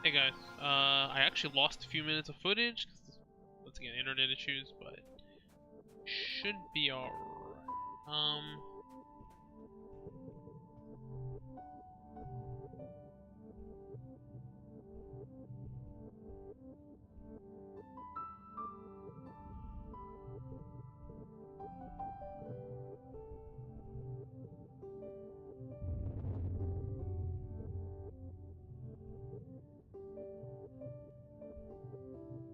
Hey guys, I actually lost a few minutes of footage because once again internet issues, but should be alright.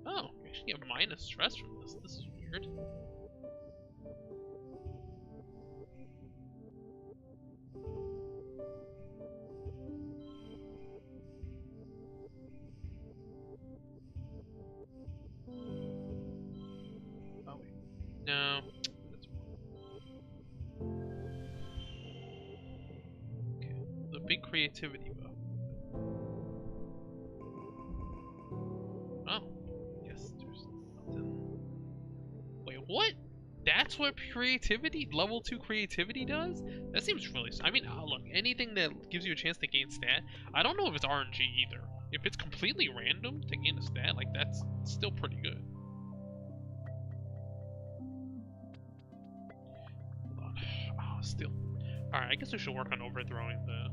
Oh, you actually get minus stress from this. This is weird. Oh wait, no. That's okay. The big creativity buff. Oh, yes, there's nothing. Wait, what? That's what creativity, level 2 creativity does? That seems really... I mean, look, anything that gives you a chance to gain stat, I don't know if it's RNG either. If it's completely random to gain a stat, like, that's still pretty good. Hold on. Oh, still. Alright, I guess we should work on overthrowing the...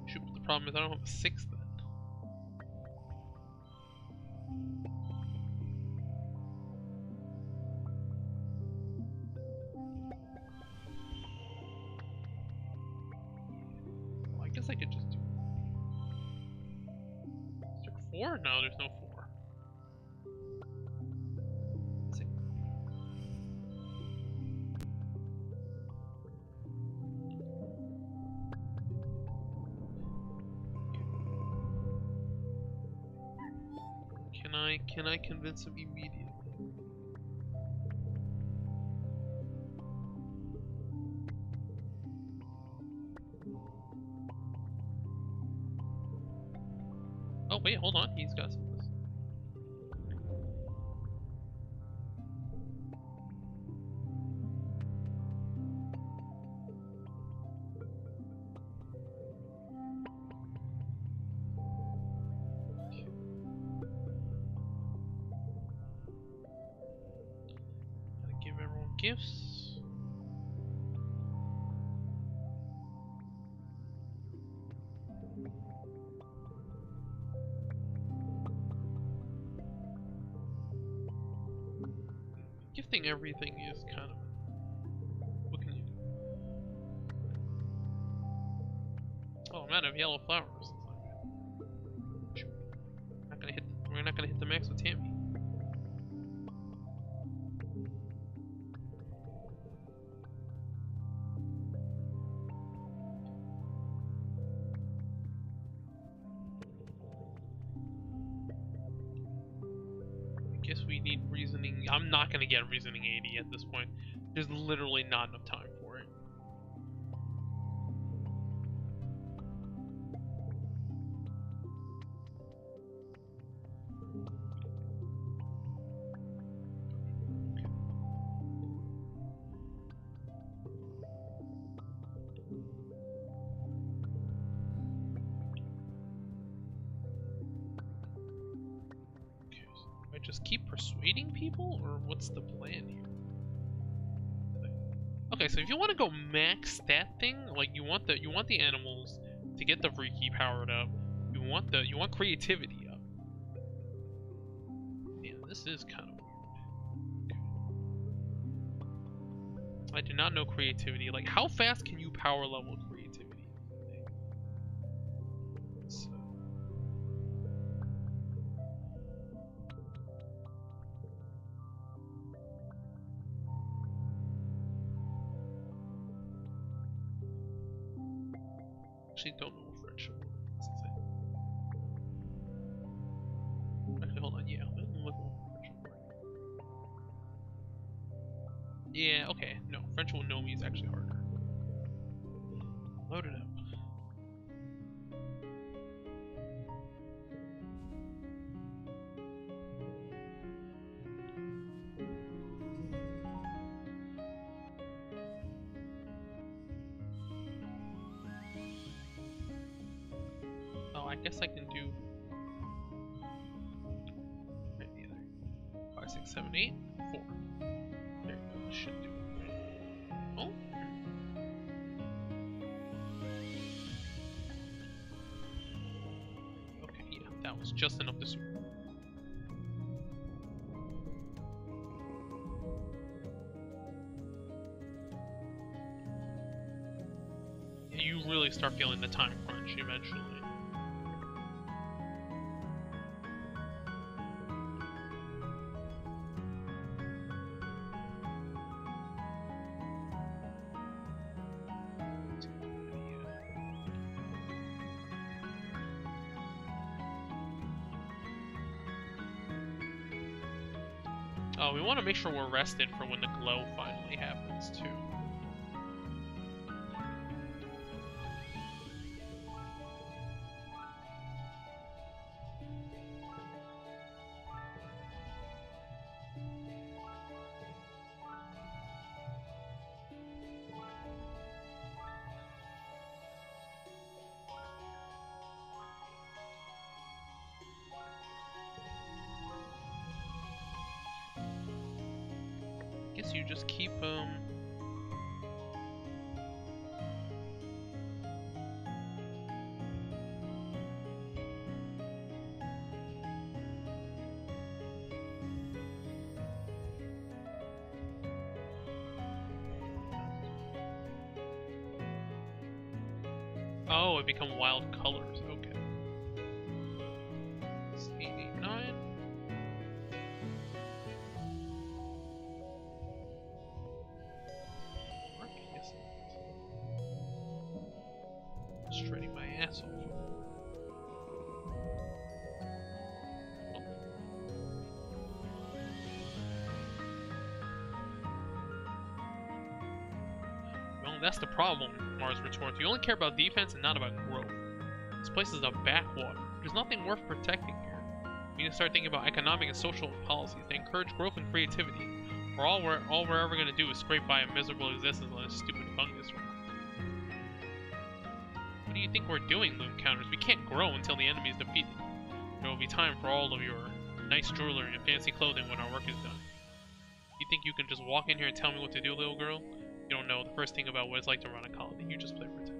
Shoot, but the problem is I don't have a 6 then. Well, I guess I could just do... Is there 4? No, there's no 4. Let's see. Can I convince him immediately? Oh wait, hold on, he's got some of this. Gotta give everyone gifts. Gifting everything is kind of... What can you do? Oh, I'm out of yellow flowers. Not gonna hit. We're not gonna hit the max with Tammy. I guess we need reasoning. I'm not gonna get reasoning 80 at this point. There's literally not enough time for it. Just keep persuading people, or what's the plan here? Okay, so if you want to go max stat thing, like you want the animals to get the Freaky powered up. You want creativity up. Yeah, this is kind of weird. Okay. I do not know creativity. Like, how fast can you power level creativity? So. Actually don't know what friendship is. Friendship with Nomi is actually harder. Load it up. Oh, I guess I can do 5, 6, 7, 8, 4. There you go. This should do it. Oh. Okay, yeah, that was just enough to suit. Yeah, you really start feeling the time crunch eventually. Oh, we want to make sure we're rested for when the glow finally happens, too. Guess you just keep, Oh, it become wild colors. Okay. 6, 8, 8, 9. Mark, yes. Shredding my ass off. Well, that's the problem, Mars retorts. You only care about defense and not about growth. This place is a backwater. There's nothing worth protecting here. We need to start thinking about economic and social policies that encourage growth and creativity. Or all we're ever going to do is scrape by a miserable existence on this stupid fungus room. What do you think we're doing, Loom Counters? We can't grow until the enemy is defeated. There will be time for all of your nice jewelry and fancy clothing when our work is done. You think you can just walk in here and tell me what to do, little girl? You don't know the first thing about what it's like to run a colony. You just play pretend.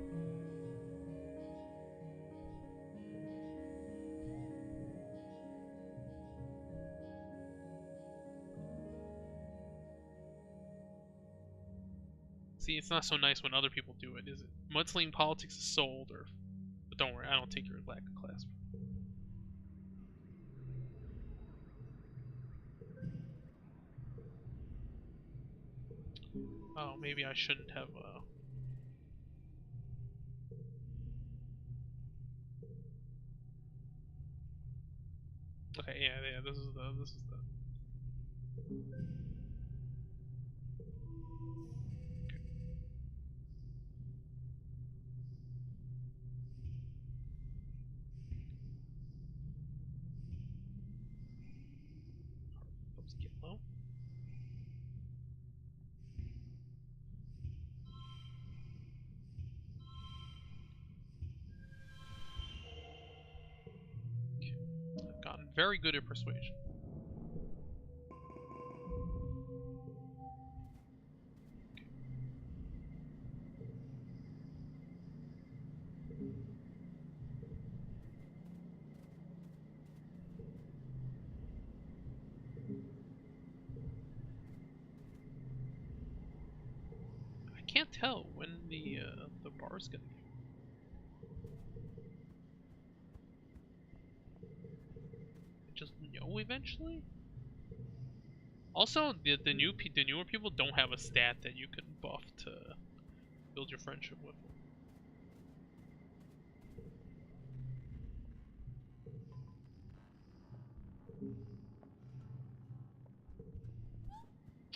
See, it's not so nice when other people do it, is it? Mudslinging politics is so older. But don't worry, I don't take your lack of class. Oh, maybe I shouldn't have, Okay, yeah, this is the... Let's get low. Okay. I've gotten very good at persuasion. I can't tell when the bar's gonna get. Just know eventually. Also, the newer people don't have a stat that you can buff to build your friendship with them.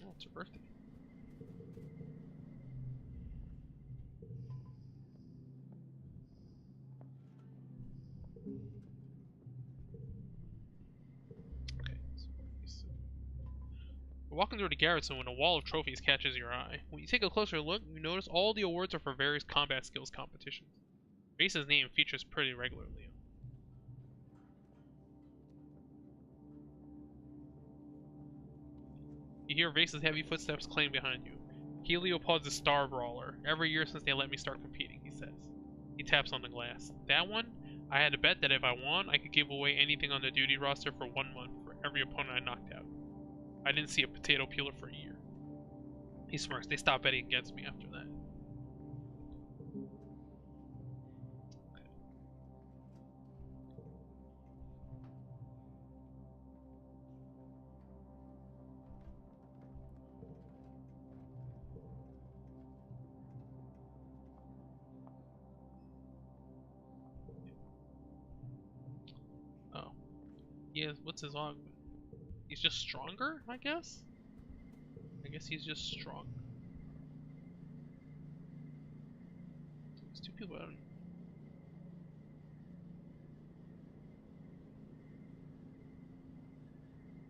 Oh, it's her birthday. Walking through the garrison when a wall of trophies catches your eye. When you take a closer look, you notice all the awards are for various combat skills competitions. Vace's name features pretty regularly. You hear Vace's heavy footsteps clang behind you. Heliopod's a star brawler. Every year since they let me start competing, he says. He taps on the glass. That one? I had to bet that if I won, I could give away anything on the duty roster for 1 month for every opponent I knocked out. I didn't see a potato peeler for a year. He smirks. They stopped betting against me after that. Oh. Yeah, what's his augment? He's just stronger, I guess? I guess he's just strong. There's 2 people out.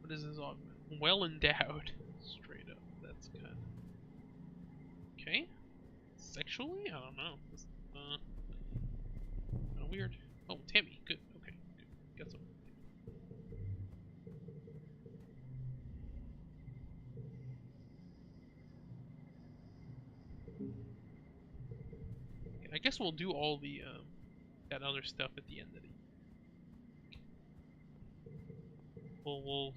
What is his augment? Well endowed. Straight up. That's kind of... Okay. Sexually? I don't know. Kind of weird. Oh, Tammy. Good. Okay. Good. Got some. I guess we'll do all the that other stuff at the end of it. We'll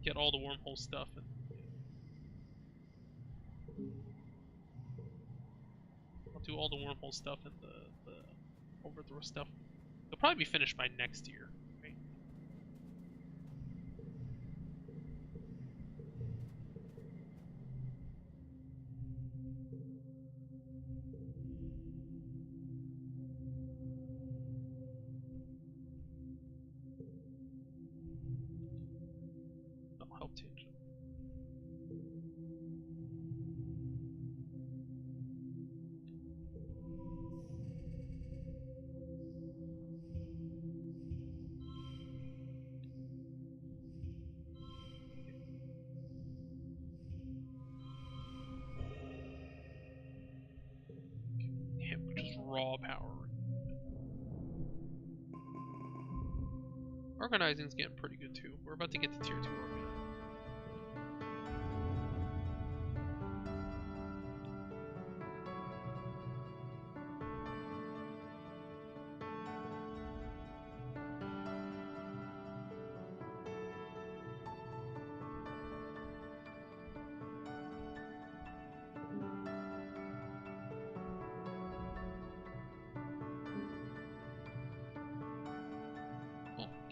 get all the wormhole stuff and I'll do all the wormhole stuff and the overthrow stuff. They'll probably be finished by next year, right? Oh, help tangent. Just raw power. Organizing's getting pretty good too. We're about to get to tier 2 organizing.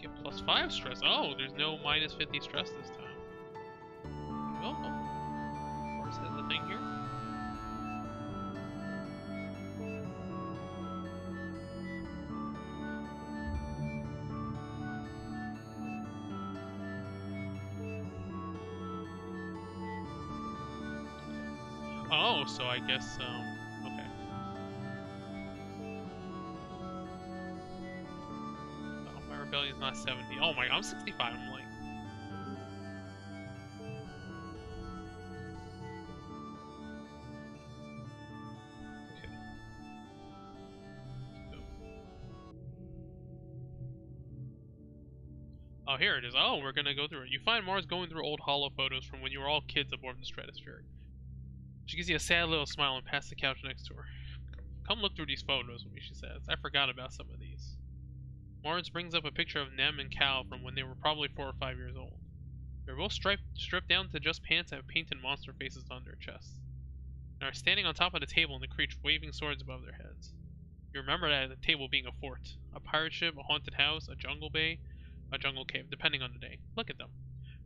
Get +5 stress. Oh, there's no -50 stress this time. Oh, of course, has the thing here. Oh, so I guess, okay. Oh, my rebellion's not 70. Oh my god, I'm 65. I'm like... Okay. Oh, here it is. Oh, we're gonna go through it. You find Mars going through old holo photos from when you were all kids aboard the Stratosphere. She gives you a sad little smile and passes the couch next to her. Come look through these photos with me, she says. I forgot about some of these. Mars brings up a picture of Nem and Cal from when they were probably 4 or 5 years old. They're both stripped down to just pants and have painted monster faces on their chests. And are standing on top of the table in the creech waving swords above their heads. You remember that the table being a fort, a pirate ship, a haunted house, a jungle bay, a jungle cave, depending on the day. Look at them.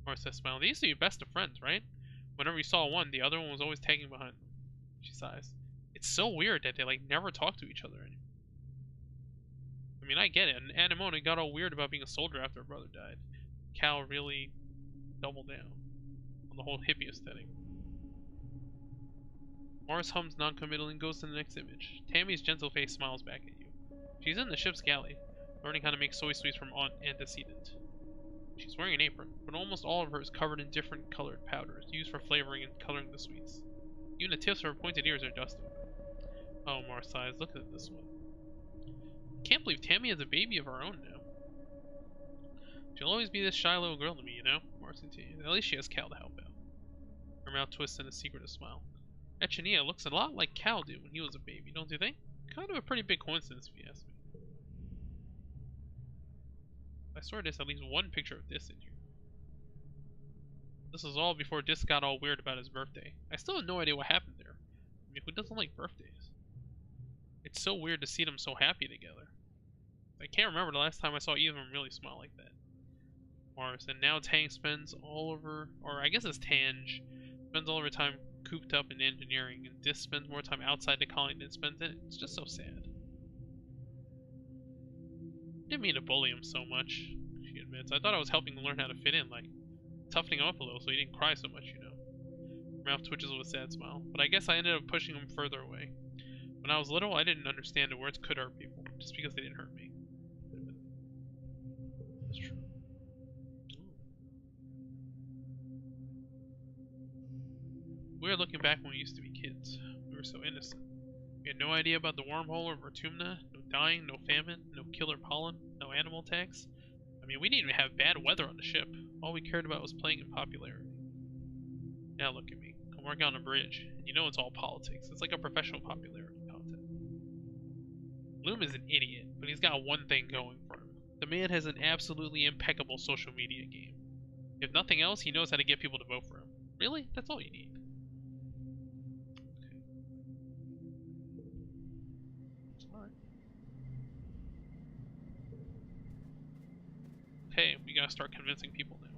Mars says, smiling. They used to be best of friends, right? Whenever you saw one, the other one was always tagging behind them. She sighs. It's so weird that they, like, never talk to each other anymore. I mean, I get it. And Anemone got all weird about being a soldier after her brother died. Cal really doubled down on the whole hippie aesthetic. Mars hums non-committally and goes to the next image. Tammy's gentle face smiles back at you. She's in the ship's galley, learning how to make soy sweets from aunt antecedent. She's wearing an apron, but almost all of her is covered in different colored powders, used for flavoring and coloring the sweets. Even the tips of her pointed ears are dusted. Oh, Mar sighs. Look at this one. Can't believe Tammy has a baby of her own now. She'll always be this shy little girl to me, you know? Mars continues. At least she has Cal to help out. Her mouth twists in a secretive smile. Echinea looks a lot like Cal did when he was a baby, don't you think? Kind of a pretty big coincidence if you ask me. I swear there's at least one picture of Dis in here. This was all before Dis got all weird about his birthday. I still have no idea what happened there. I mean, who doesn't like birthdays? It's so weird to see them so happy together. I can't remember the last time I saw either of them really smile like that. Mars, and now Tang spends all over, or I guess it's Tange, spends all of her time cooped up in engineering, and Dis spends more time outside the colony than spends in it. It's just so sad. Didn't mean to bully him so much, she admits. I thought I was helping him learn how to fit in, like toughening him up a little so he didn't cry so much, you know. Her mouth twitches with a sad smile. But I guess I ended up pushing him further away. When I was little, I didn't understand the words could hurt people, just because they didn't hurt me. That's true. We were looking back when we used to be kids. We were so innocent. We had no idea about the wormhole or Vertumna, no dying, no famine, no killer pollen, no animal attacks. I mean, we didn't even have bad weather on the ship. All we cared about was playing in popularity. Now look at me. I'm working on a bridge, and you know it's all politics. It's like a professional popularity contest. Bloom is an idiot, but he's got one thing going for him. The man has an absolutely impeccable social media game. If nothing else, he knows how to get people to vote for him. Really? That's all you need. Okay, we gotta start convincing people now.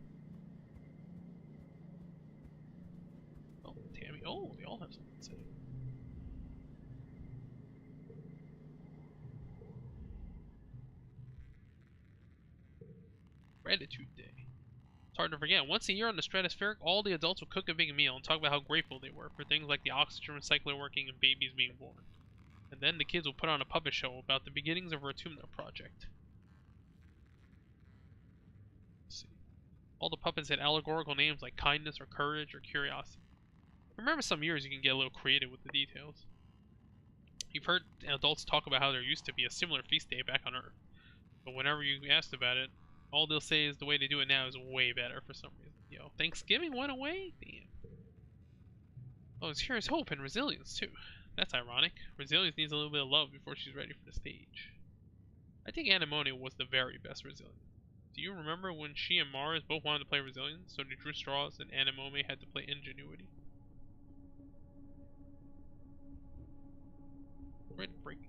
Oh, Tammy. Oh, they all have something to say. Gratitude Day. It's hard to forget. Once a year on the Stratospheric, all the adults will cook a big meal and talk about how grateful they were for things like the oxygen recycler working and babies being born. And then the kids will put on a puppet show about the beginnings of Vertumna project. All the puppets had allegorical names like kindness or courage or curiosity. Remember, some years you can get a little creative with the details. You've heard adults talk about how there used to be a similar feast day back on Earth. But whenever you asked about it, all they'll say is the way they do it now is way better for some reason. Yo, Thanksgiving went away? Damn. Oh, here's hope and resilience too. That's ironic. Resilience needs a little bit of love before she's ready for the stage. I think Anemone was the very best Resilience. Do you remember when she and Mars both wanted to play Resilience, so they drew straws and Anemone had to play Ingenuity? Right, breaking.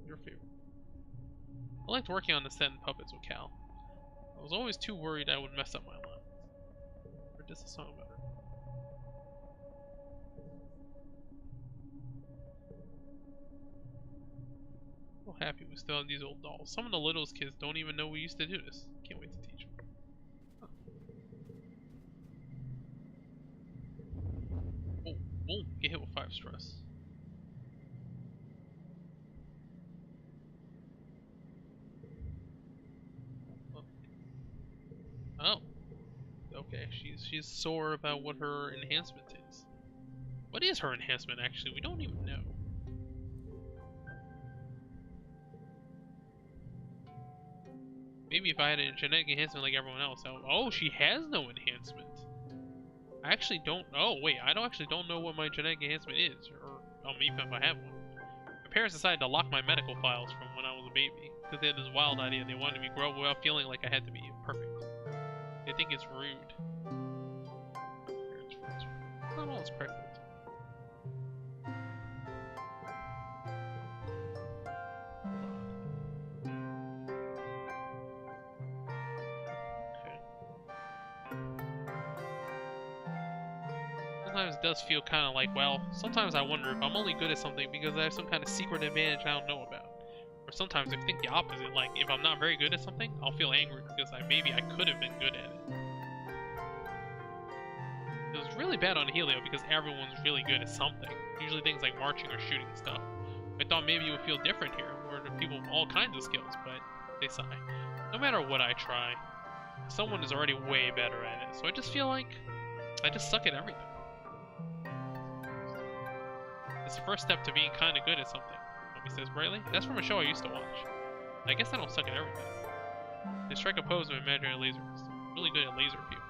Your favorite. I liked working on the set and puppets with Cal. I was always too worried I would mess up my lines. Or just a song about her. So happy we still have these old dolls. Some of the littlest kids don't even know we used to do this. Can't wait to teach them. Huh. Oh, boom! Get hit with 5 stress. Oh. Okay, she's sore about what her enhancement is. What is her enhancement actually? We don't even know. Maybe if I had a genetic enhancement like everyone else. Oh, she has no enhancement. I actually don't. Oh wait, I actually don't know what my genetic enhancement is, or even if I have one. My parents decided to lock my medical files from when I was a baby because they had this wild idea. They wanted me to grow up without feeling like I had to be perfect. They think it's rude. Not all is perfect. Sometimes it does feel kind of like, well, sometimes I wonder if I'm only good at something because I have some kind of secret advantage I don't know about. Or sometimes I think the opposite, like if I'm not very good at something, I'll feel angry because maybe I could have been good at it. It was really bad on Helio because everyone's really good at something. Usually things like marching or shooting stuff. I thought maybe it would feel different here, where there are people with all kinds of skills, but they sigh. No matter what I try, someone is already way better at it, so I just feel like I just suck at everything. It's the first step to being kind of good at something, Mommy says brightly. That's from a show I used to watch. I guess I don't suck at everything. They strike a pose of imaginary laser pistol. I'm really good at laser people.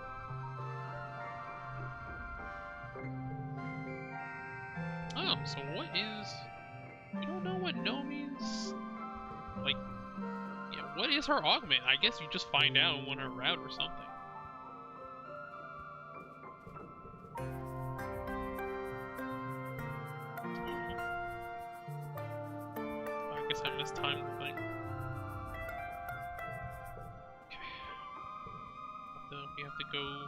Oh, so what is... You don't know what no means? Like, yeah, what is her augment? I guess you just find out when her route or something. I guess I mistimed the thing. Okay. We have to go...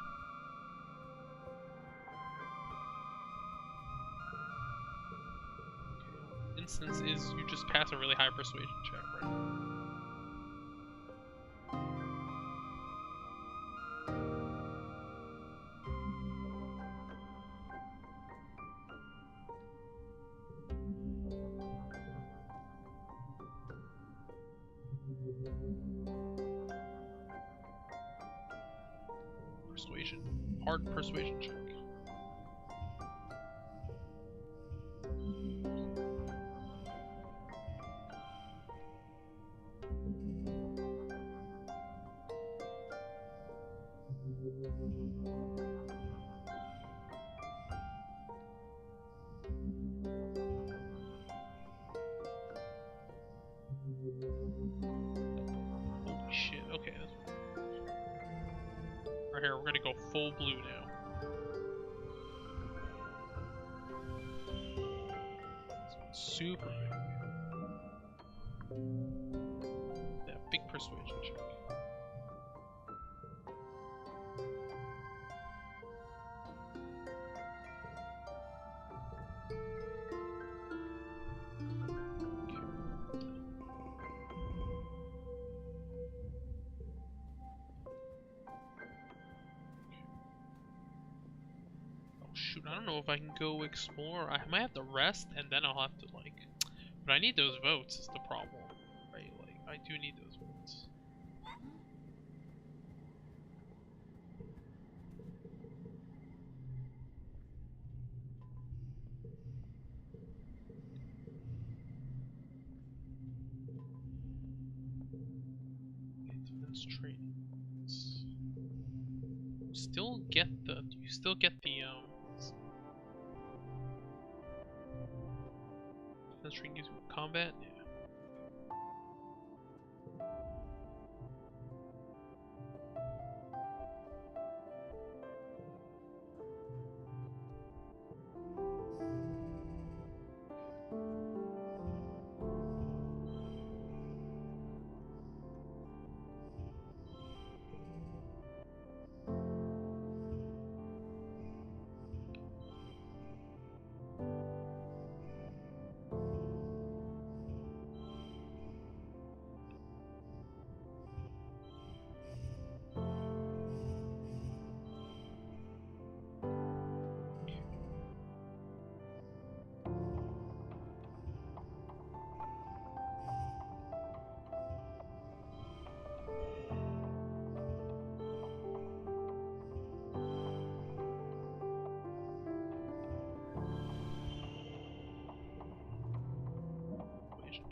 Instance is you just pass a really high persuasion check, right? Persuasion. Hard persuasion check. Holy shit, okay. Right here, we're gonna go full blue now. Super big. That big persuasion check. Shoot, I don't know if I can go explore. I might have to rest and then I'll have to like... But I need those votes is the problem. Right, like, I do need those votes. Defense trainings. Still get the... You still get the, Defense training gives you combat? Yeah.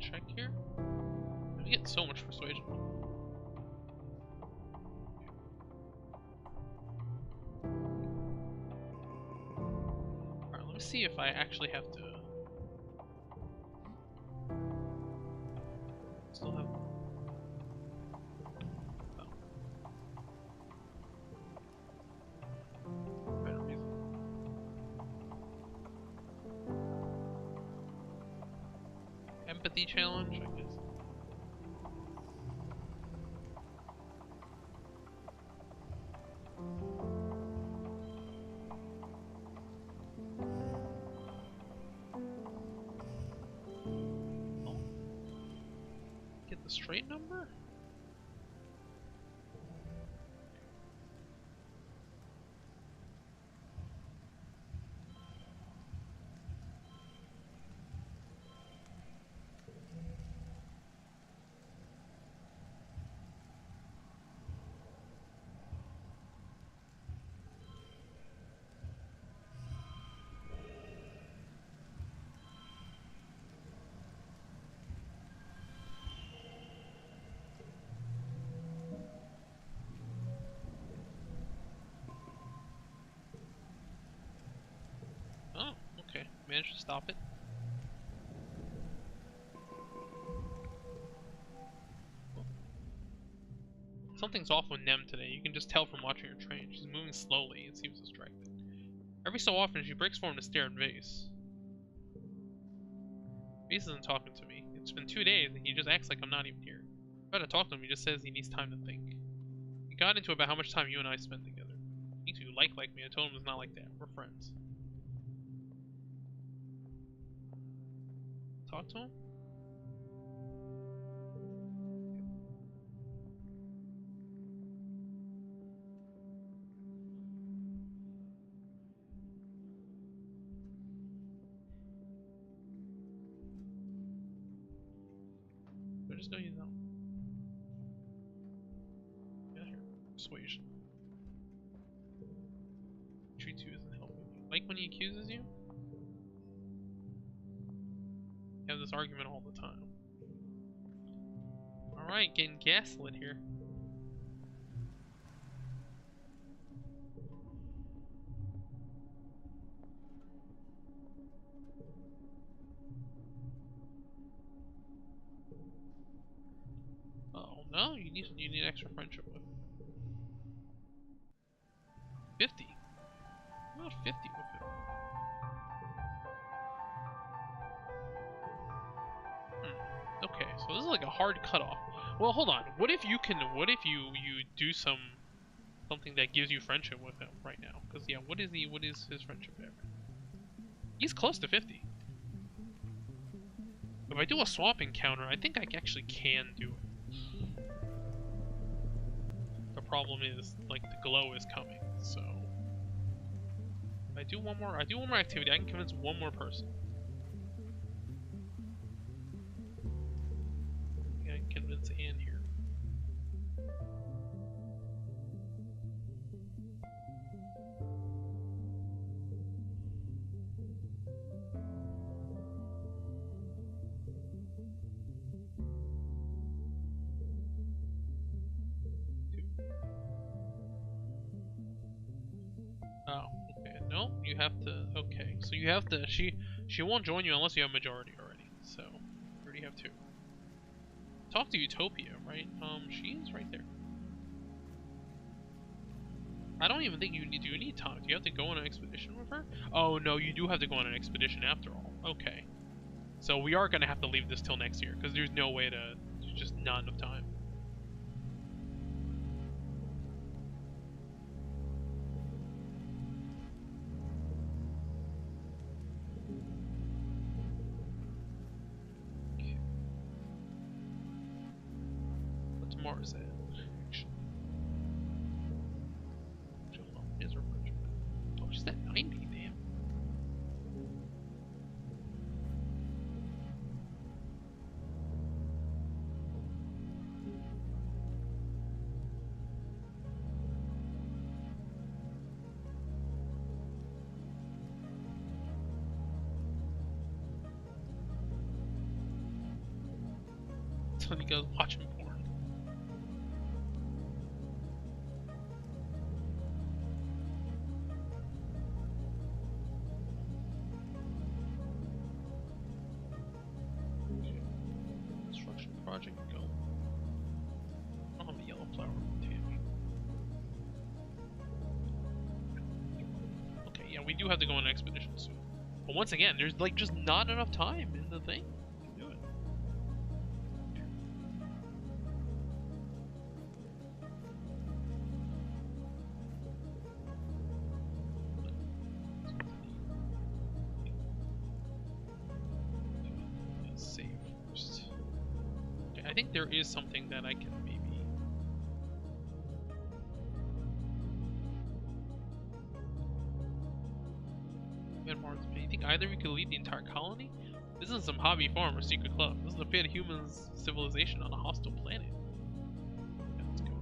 Check here. We get so much persuasion. Alright, let me see if I actually have to. Still have. Oh. Better reason. Empathy challenge, I guess. Oh. Get the straight number? managed to stop it. Something's off with Nem today. You can just tell from watching her train. She's moving slowly and seems distracted. Every so often, she breaks form to stare at Vase. Vase isn't talking to me. It's been 2 days, and he just acts like I'm not even here. I try to talk to him, he just says he needs time to think. We got into about how much time you and I spend together. He too like me. I told him it's not like that. We're friends. Talk to him? Or just go use that. Yeah, here. Persuasion. Treats you isn't helping you. Like when he accuses you? You have this argument all the time. Alright, getting gaslit here. Oh no, you need extra friendship with him. 50? Not 50 with him. Okay, so this is like a hard cutoff. Well, hold on. What if you do something that gives you friendship with him right now? Because yeah, what is his friendship there? He's close to 50. If I do a swap encounter, I think I actually can do it. The problem is, like, the glow is coming, so if I do one more activity, I can convince one more person. I can convince Anne here. Oh, okay. No, you have to. Okay, so you have to. She won't join you unless you have majority already. So you already have 2. Talk to Utopia, right? She's right there. I don't even think you need. Do you need time? Do you have to go on an expedition with her? Oh no, you do have to go on an expedition after all. Okay, so we are gonna have to leave this till next year because there's no way to. There's just not enough time. Mars at actually. Is her friendship? Oh, she's at 90, damn. So he goes watching porn. Project go. I don't have a yellow flower. Damn. Okay, yeah, we do have to go on an expedition soon. But once again, there's like just not enough time in the thing to do it. Save first. I think there is something that I can maybe... Do you think either of you could lead the entire colony? This isn't some hobby farm or secret club. This is the fate of humans' civilization on a hostile planet. Yeah, let's go.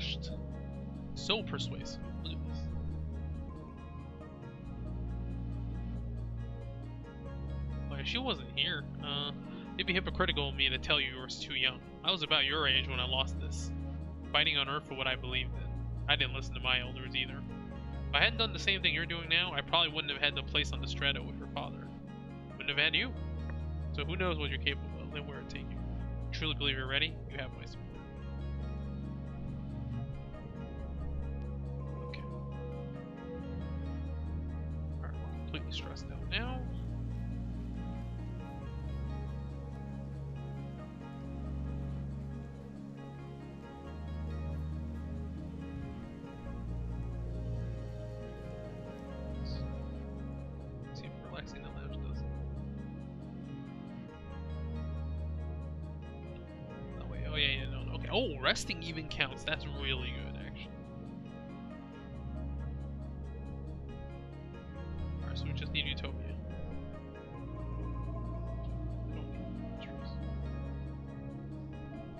crushed. So persuasive. Look at this. Well, she wasn't here. It'd be hypocritical of me to tell you were too young. I was about your age when I lost this. Fighting on Earth for what I believed in. I didn't listen to my elders either. If I hadn't done the same thing you're doing now, I probably wouldn't have had the place on the Strata with your father. Wouldn't have had you. So who knows what you're capable of and where it take you. I truly believe you're ready. You have my support. Okay. Alright, we're completely stressed out now. Oh, resting even counts. That's really good, actually. Alright, so we just need Utopia.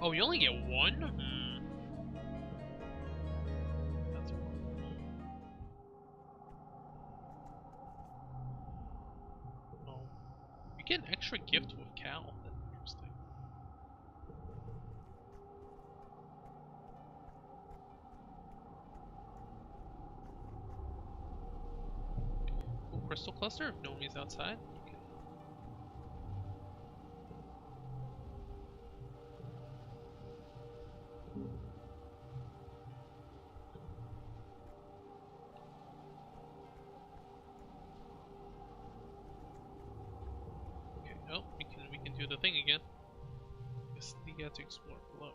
Oh, you only get one? That's horrible. Oh. You get an extra gift with Cal. That's interesting. Crystal cluster if Nomi's outside. Okay. Okay, oh, we can do the thing again. Guess you got to explore below.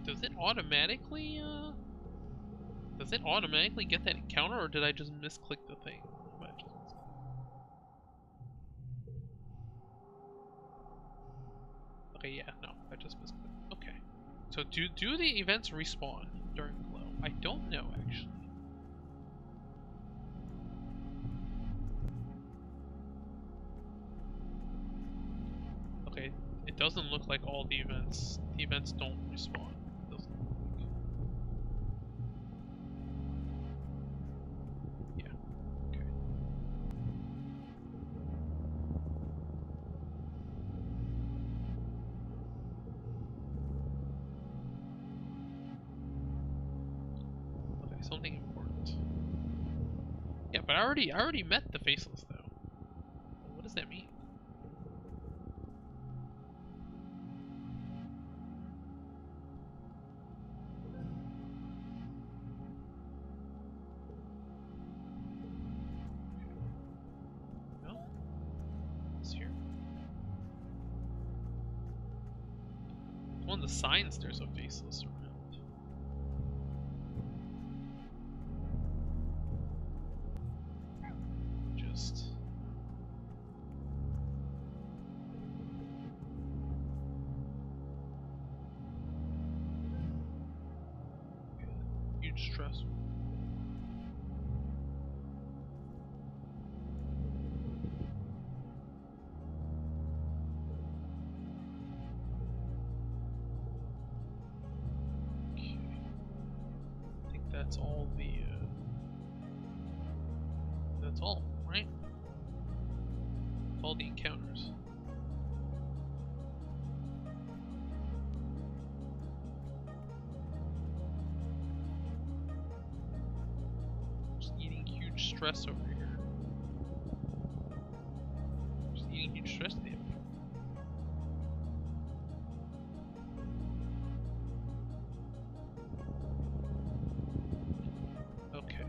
Does it automatically get that encounter, or did I just misclick the thing? Okay, yeah, no, I just misclicked. Okay. So do the events respawn during glow? I don't know, actually. Okay, it doesn't look like all the events don't respawn. Something important. Yeah, but I already met the Faceless though. What does that mean? No? It's here. It's one of the signs there's a Faceless around. Huge stress. Okay. I think that's all the that's all, right? That's all the encounters. Stress over here. Just eating huge stress damage. Okay.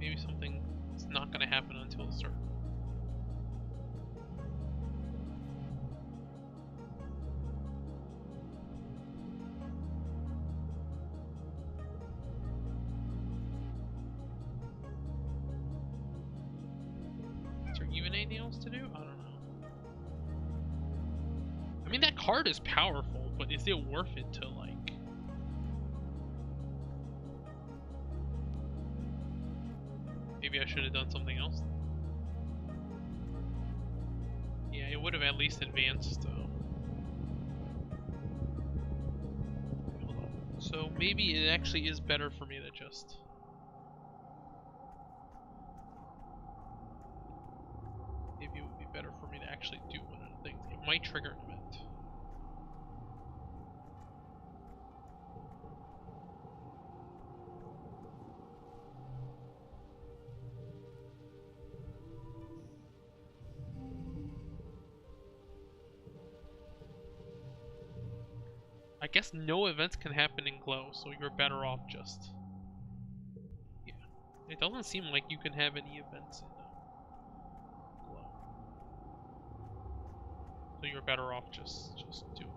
Maybe something is not going to happen until a certain. else to do? I don't know. I mean, that card is powerful, but is it worth it to, like... Maybe I should have done something else. Yeah, it would have at least advanced, though. Hold on. So maybe it actually is better for me to just... Maybe it would be better for me to actually do one of the things. It might trigger an event. I guess no events can happen in Glow, so you're better off just... Yeah. It doesn't seem like you can have any events in Glow. So you're better off just do it.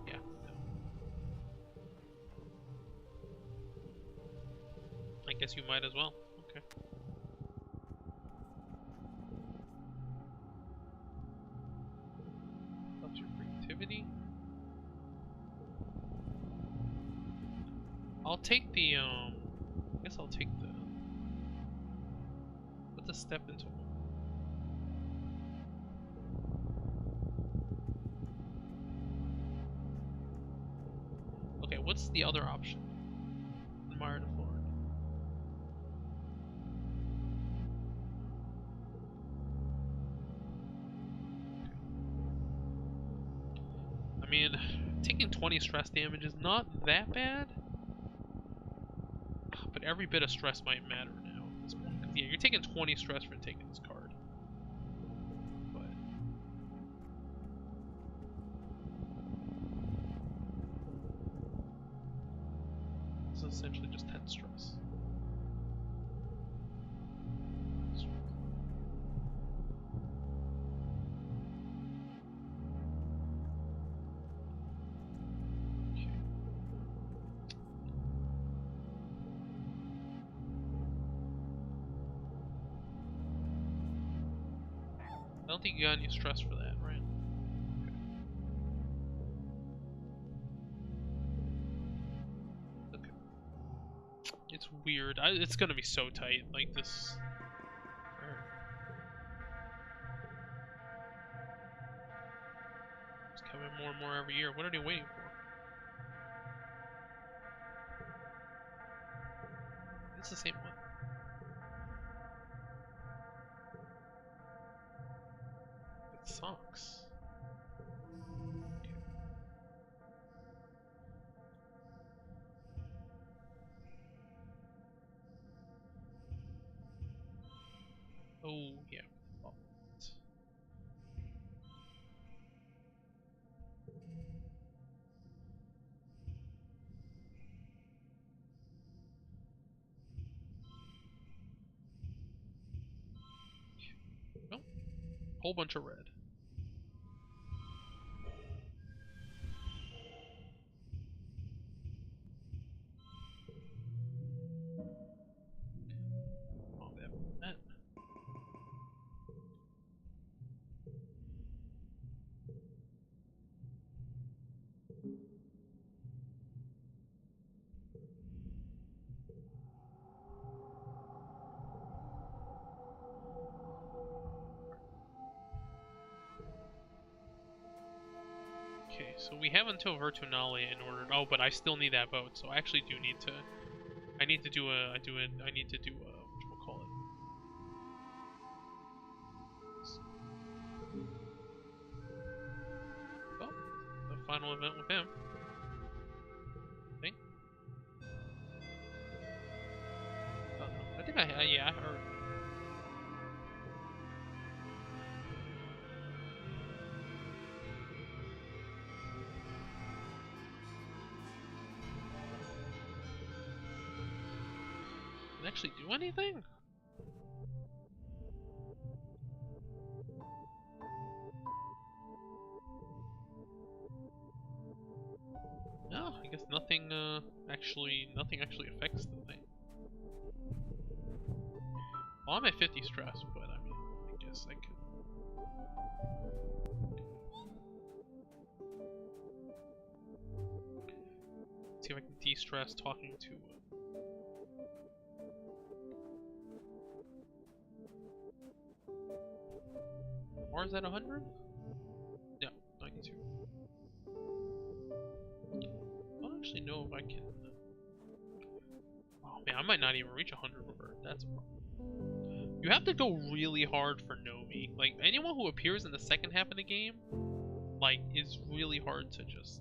Yeah. No. I guess you might as well. Okay. That's your creativity. I'll take the, I guess I'll take the... Let's just step into one. Okay, what's the other option? Admire the Florida. I mean, taking 20 stress damage is not that bad. But every bit of stress might matter now at this point. 'Cause, yeah, you're taking 20 stress for taking this card. But... This is essentially just 10 stress. I don't think you got any stress for that, right? Okay. Okay. It's weird. It's gonna be so tight, like this. It's coming more and more every year. What are they waiting for? It's the same one. It sucks. Oh, yeah. Oh. Nope. Whole bunch of red. Oh, that. Okay, so we have until Virtuale in order. Oh, but I still need that vote, so I actually do need to. I need to do a. I need to do a. Whatchamacallit. Well, the final event with him. I think. Oh no, I think yeah, or. Did it actually do anything? No, I guess nothing nothing actually affects the thing. Well, I'm at 50 stress, but I mean, I guess I could. See if I can de-stress talking to. Or is that 100? No, 92. I don't actually know if I can. Oh man, I might not even reach 100 revert. That's a problem. You have to go really hard for Nomi. Like, anyone who appears in the second half of the game, like, is really hard to just.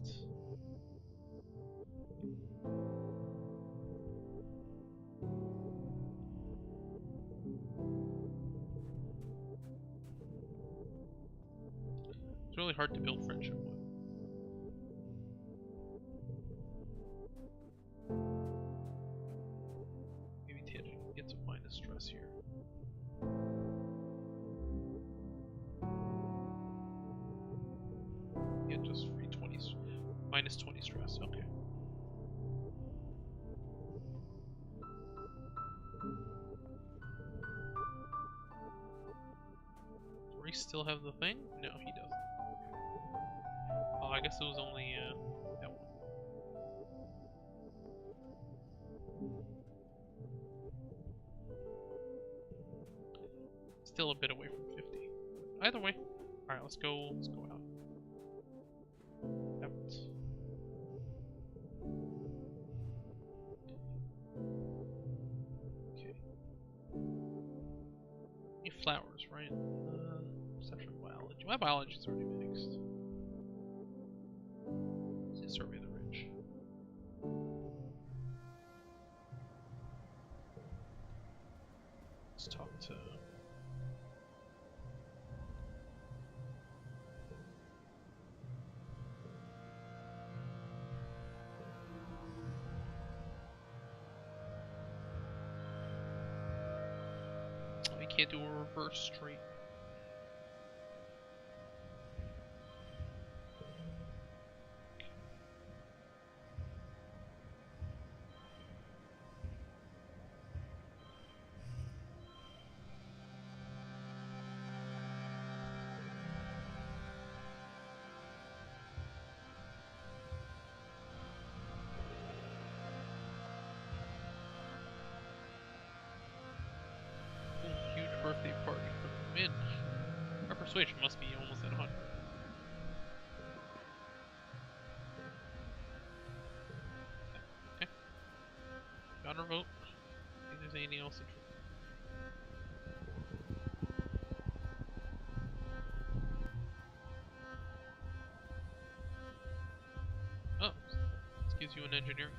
It's really hard to build friendship with. Maybe Tanja can get some minus stress here. Yeah, just free 20, minus 20 stress. Okay. Does Reese still have the thing? No, he doesn't. Oh, I guess it was only that one. Still a bit away from 50. Either way. Alright, let's go out. Out. Okay. Need flowers, right? Perception of biology. My biology's already mixed. Let's survey the ridge. Let's talk to. We can't do a reverse straight. Birthday party for the win. Our persuasion must be almost at 100. Okay. Got our vote. I think there's anything else interesting. Oh, this gives you an engineering.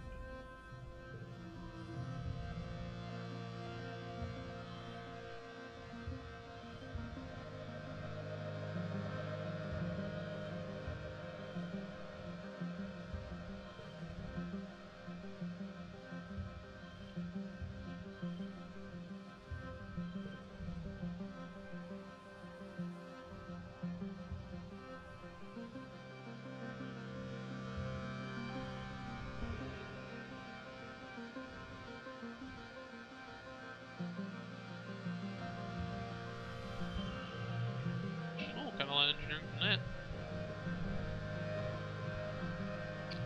Got a lot of engineering from that.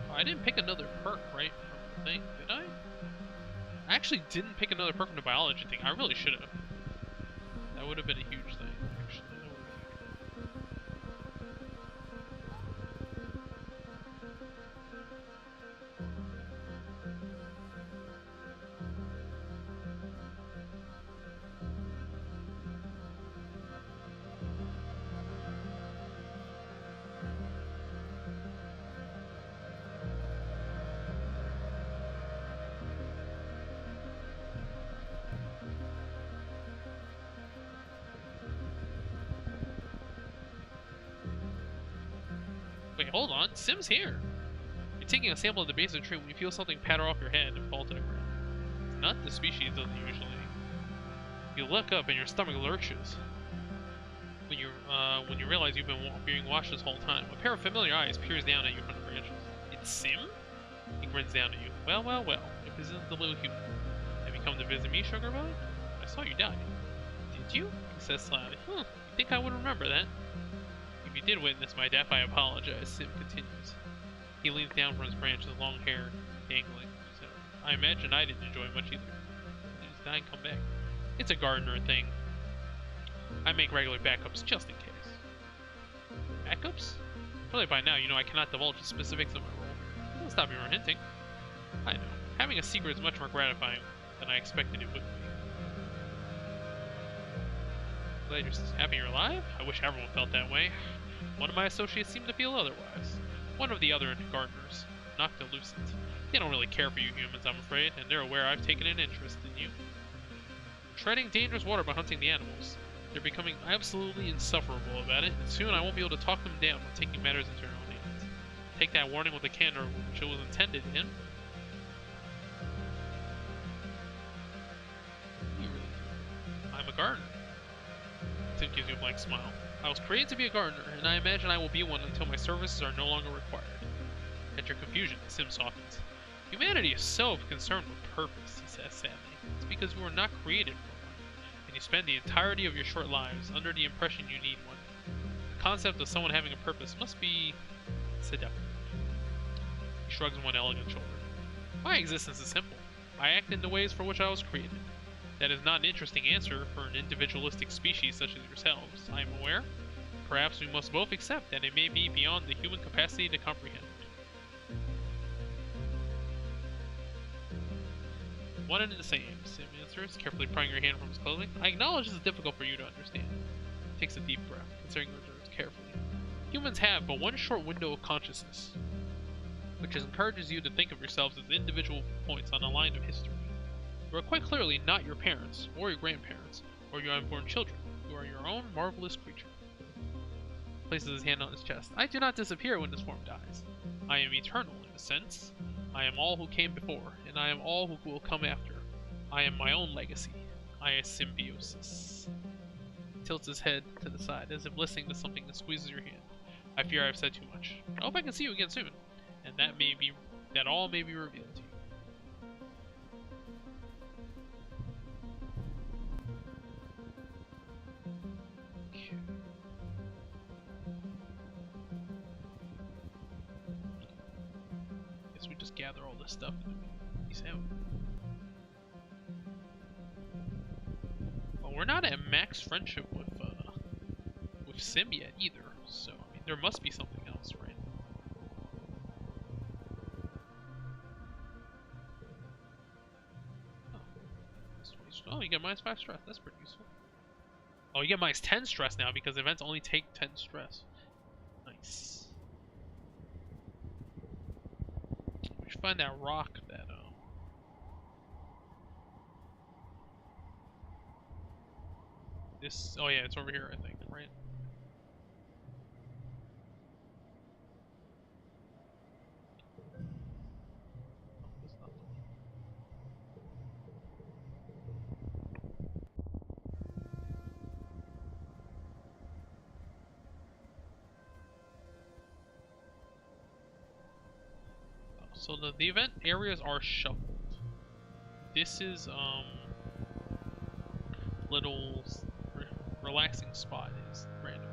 Oh, I didn't pick another perk, right, from the thing, did I? I actually didn't pick another perk from the biology thing. I really should have. That would have been a huge thing, actually. That would have Wait, hold on. Sim's here. You're taking a sample of the base of the tree when you feel something patter off your head and fall to the ground. It's not the species doesn't usually. You look up and your stomach lurches. When you realize you've been being watched this whole time, a pair of familiar eyes peers down at you from the branches. It's Sim? He grins down at you. Well, well, well. If this isn't the little human. Have you come to visit me, Sugar Belly? I saw you die. Did you? He says slyly. You think I would remember that? If you did witness my death, I apologize. Sim continues. He leans down from his branch, his long hair dangling. So, I imagine I didn't enjoy it much either. You just die and come back. It's a gardener thing. I make regular backups just in case. Backups? Surely by now you know I cannot divulge the specifics of my role. Don't stop me from hinting. I know. Having a secret is much more gratifying than I expected it would be. Glad you're happy you're alive? I wish everyone felt that way. One of my associates seemed to feel otherwise. One of the other gardeners, Noctilucent. They don't really care for you humans, I'm afraid, and they're aware I've taken an interest in you. Treading dangerous water by hunting the animals. They're becoming absolutely insufferable about it, and soon I won't be able to talk them down by taking matters into their own hands. Take that warning with a candor which it was intended in. I'm a gardener. Tim gives you a blank smile. I was created to be a gardener, and I imagine I will be one until my services are no longer required. At your confusion, Sim softens. Humanity is so concerned with purpose, he says sadly. It's because you were not created for one, and you spend the entirety of your short lives under the impression you need one. The concept of someone having a purpose must be seductive. He shrugs one elegant shoulder. My existence is simple. I act in the ways for which I was created. That is not an interesting answer for an individualistic species such as yourselves, I am aware. Perhaps we must both accept that it may be beyond the human capacity to comprehend. One and the same, Sim answers, carefully prying your hand from his clothing. I acknowledge this is difficult for you to understand. He takes a deep breath, considering the words carefully. Humans have but one short window of consciousness, which encourages you to think of yourselves as individual points on a line of history. You are quite clearly not your parents, or your grandparents, or your unborn children. You are your own marvelous creature. He places his hand on his chest. I do not disappear when this form dies. I am eternal, in a sense. I am all who came before, and I am all who will come after. I am my own legacy. I am symbiosis. He tilts his head to the side, as if listening to something that squeezes your hand. I fear I have said too much. I hope I can see you again soon, and that all may be revealed to you. Gather all this stuff and peace out. Well, we're not at max friendship with Sim yet either, so I mean there must be something else, right? Oh, you get -5 stress. That's pretty useful. Oh, you get -10 stress now because events only take 10 stress. Nice. Find that rock that this, oh yeah, it's over here I think, right? So the event areas are shuffled. This is little relaxing spot is random.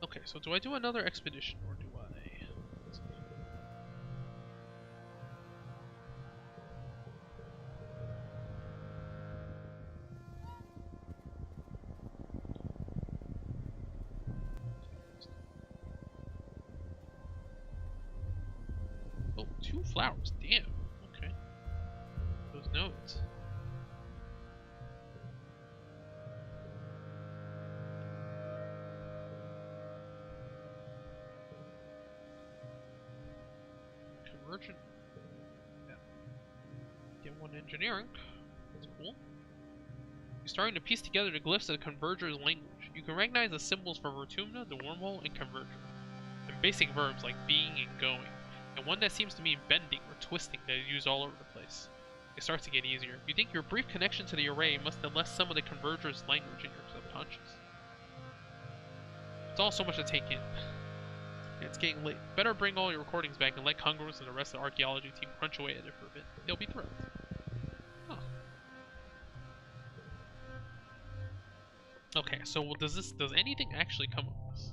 Okay, so do I do another expedition or do I? Oh, 2 flowers. Damn. Okay. Those notes. Convergent. Yeah. Get 1 engineering. That's cool. You're starting to piece together the glyphs of the Converger's language. You can recognize the symbols for Vertumna, the Wormhole, and Converger. And basic verbs like being and going. And one that seems to mean bending or twisting that is used all over the place. It starts to get easier. You think your brief connection to the array must have left some of the converger's language in your subconscious. It's all so much to take in. It's getting late. Better bring all your recordings back and let Congress and the rest of the archaeology team crunch away at it for a bit. They'll be thrilled. Huh. Okay, so does anything actually come of this?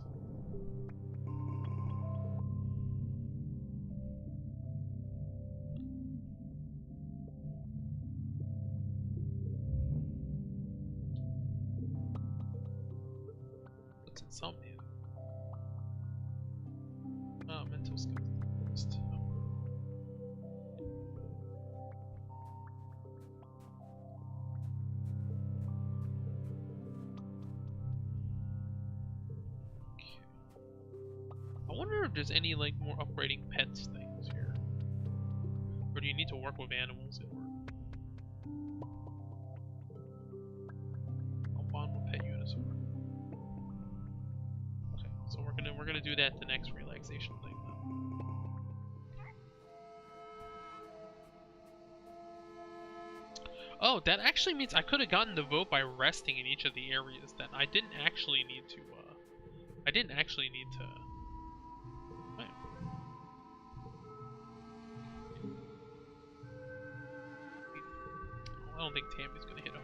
What's insomnia? Mental skills. Okay. I wonder if there's any like more upgrading pets things here, or do you need to work with animals at work? I'll bond with pet Unisaur. Okay, so we're gonna do that the next relaxation thing. Oh, that actually means I could have gotten the vote by resting in each of the areas. Then I didn't actually need to. Wait. I don't think Tammy's gonna hit him.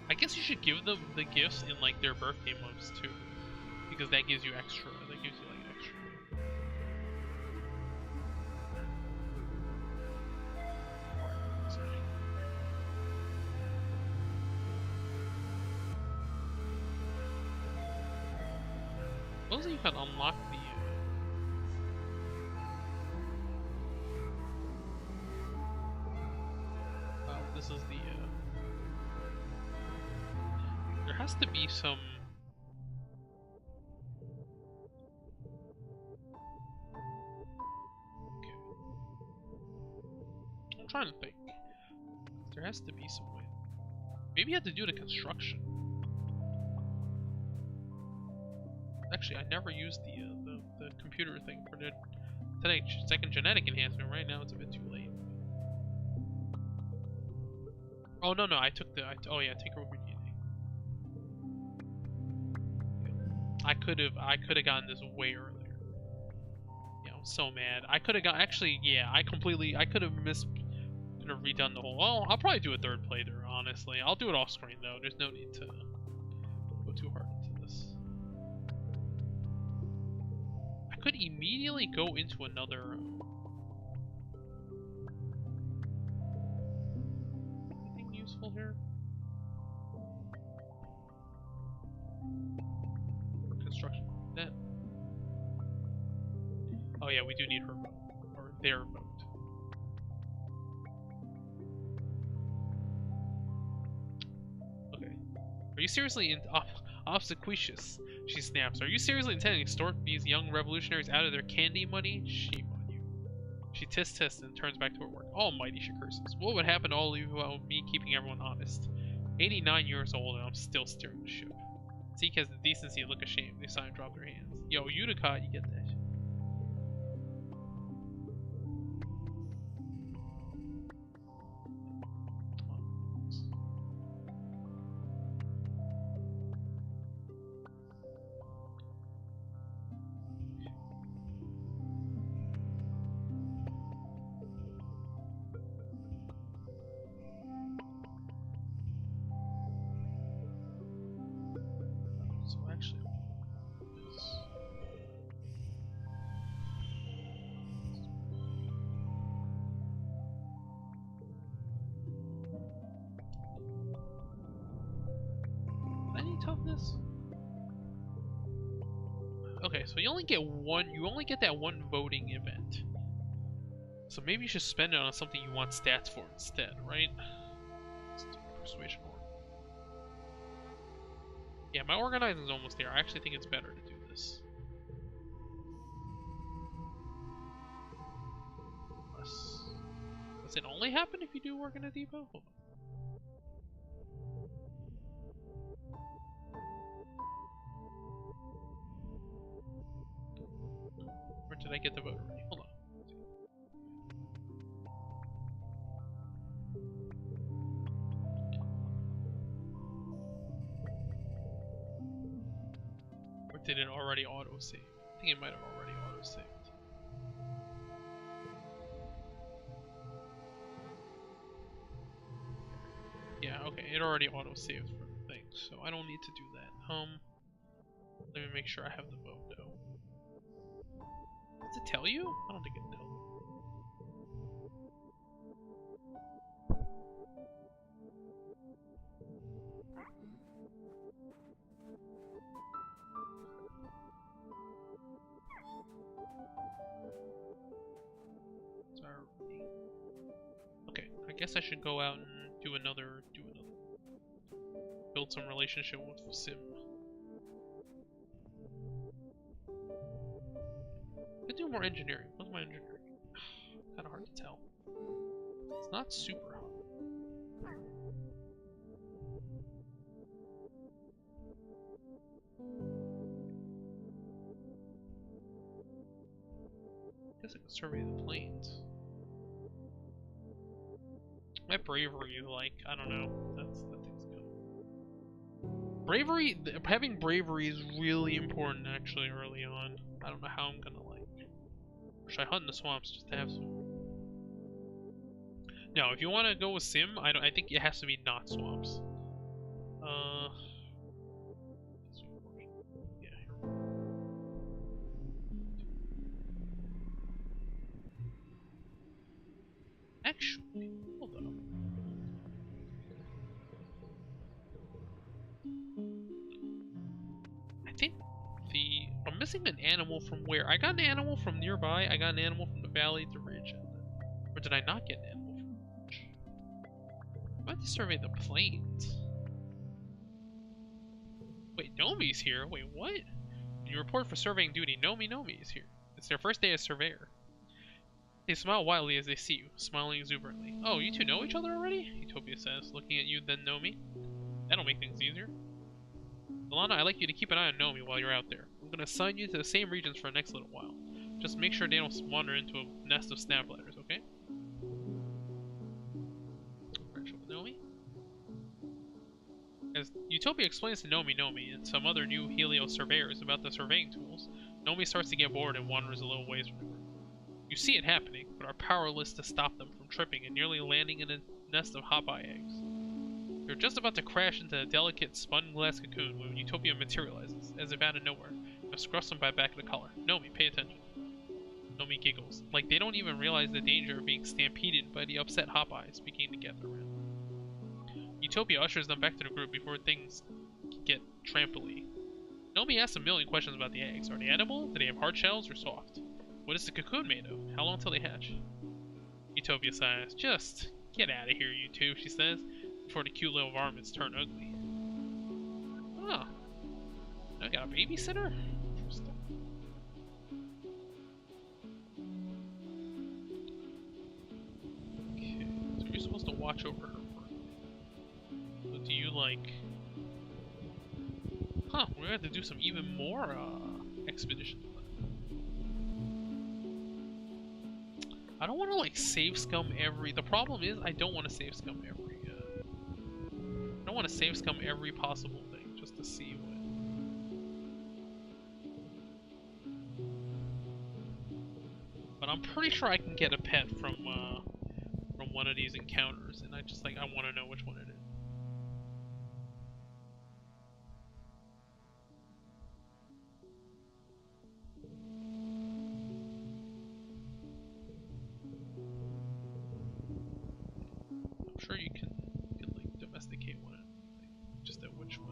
I guess you should give them the gifts in like their birthday months too, because that gives you extra. That gives you like extra. Suppose you can unlock the. This is the. There has to be some. Okay. I'm trying to think. There has to be some way. Maybe you have to do the construction. Actually, I never used the computer thing for the second genetic enhancement. Right now, it's a bit too late. Oh no, I took the. Oh yeah, take over DNA. I could have gotten this way earlier. Yeah, I'm so mad. I could have got. Actually, yeah, I could have redone the whole. Well, I'll probably do a third playthrough. Honestly, I'll do it off screen though. There's no need to go too hard into this. I could immediately go into another. Anything useful here? Construction. That. Oh yeah, we do need her vote or their vote. Okay. Are you seriously obsequious? She snaps. Are you seriously intending to extort these young revolutionaries out of their candy money? Shame on you. She tisk and turns back to her work. Almighty, she curses. What would happen to all of you without me keeping everyone honest? 89 years old and I'm still steering the ship. Zeke has the decency to look ashamed. They sign and drop their hands. Yo, Unicott, you get that. So actually, I need toughness. Okay, so you only get one. You only get that one voting event. So maybe you should spend it on something you want stats for instead, right? Persuasion. Yeah, my organizing is almost there. I actually think it's better to do this. Does it only happen if you do work in a depot? Hold on. Or did I get the vote already? Hold on. Or did it already auto-save? I think it might have already auto-saved. Yeah, okay, it already auto-saved for the thing, so I don't need to do that. Let me make sure I have the vote though. Does it tell you? I don't think it tells you. Sorry. Okay, I guess I should go out and do another, build some relationship with Sim. Could do more engineering. What's my engineering? Kinda hard to tell. It's not super hard. Guess I could survey the plains. My bravery, like, I don't know. That thing's good. Bravery, having bravery is really important actually early on. I don't know how I'm gonna like. Or should I hunt in the swamps just to have some? No, if you want to go with Sim, I think it has to be not swamps. Yeah, here we go. Actually, hold up. I think I'm missing an animal from where? I got an animal from nearby. I got an animal from the valley, the ridge, or did I not get an animal from the ridge? I have to survey the plains. Wait, Nomi's here? Wait, what? When you report for surveying duty, Nomi is here. It's their first day as surveyor. They smile wildly as they see you, smiling exuberantly. Oh, you two know each other already? Utopia says, looking at you, then Nomi. That'll make things easier. Alana, I'd like you to keep an eye on Nomi while you're out there. I'm going to assign you to the same regions for the next little while. Just make sure they don't wander into a nest of snap ladders, okay? Friendship with Nomi? As Utopia explains to Nomi and some other new Helio surveyors about the surveying tools, Nomi starts to get bored and wanders a little ways from the group. You see it happening, but are powerless to stop them from tripping and nearly landing in a nest of hop-eye eggs. You're just about to crash into a delicate spun glass cocoon when Utopia materializes, as if out of nowhere, and scruffs them by the back of the collar. Nomi, pay attention. Nomi giggles, like they don't even realize the danger of being stampeded by the upset hop-eyes beginning to gather around. Utopia ushers them back to the group before things get tramply. Nomi asks a million questions about the eggs. Are they edible? Do they have hard shells or soft? What is the cocoon made of? How long till they hatch? Utopia sighs. Just get out of here, you two, she says, before the cute little varmints turn ugly. Oh. I got a babysitter? Interesting. Okay, so you're supposed to watch over her. So do you, like... Huh, we're gonna have to do some even more, expeditions. I don't want to like save scum every. The problem is I don't want to save scum every. I don't want to save scum every possible thing just to see what. But I'm pretty sure I can get a pet from one of these encounters, and I want to know which one it is. I'm sure you can like domesticate one, just at which one.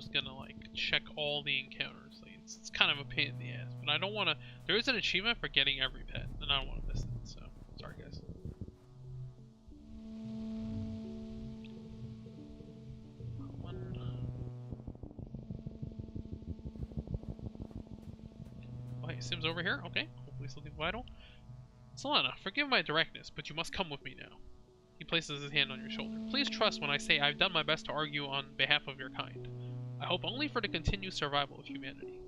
is gonna like check all the encounters. Like, it's kind of a pain in the ass, but I don't want to. There is an achievement for getting every pet, and I don't want to miss it. So sorry, guys. Oh, hey, Sim's over here. Okay, hopefully something vital. Solana, forgive my directness, but you must come with me now. He places his hand on your shoulder. Please trust when I say I've done my best to argue on behalf of your kind. I hope only for the continued survival of humanity.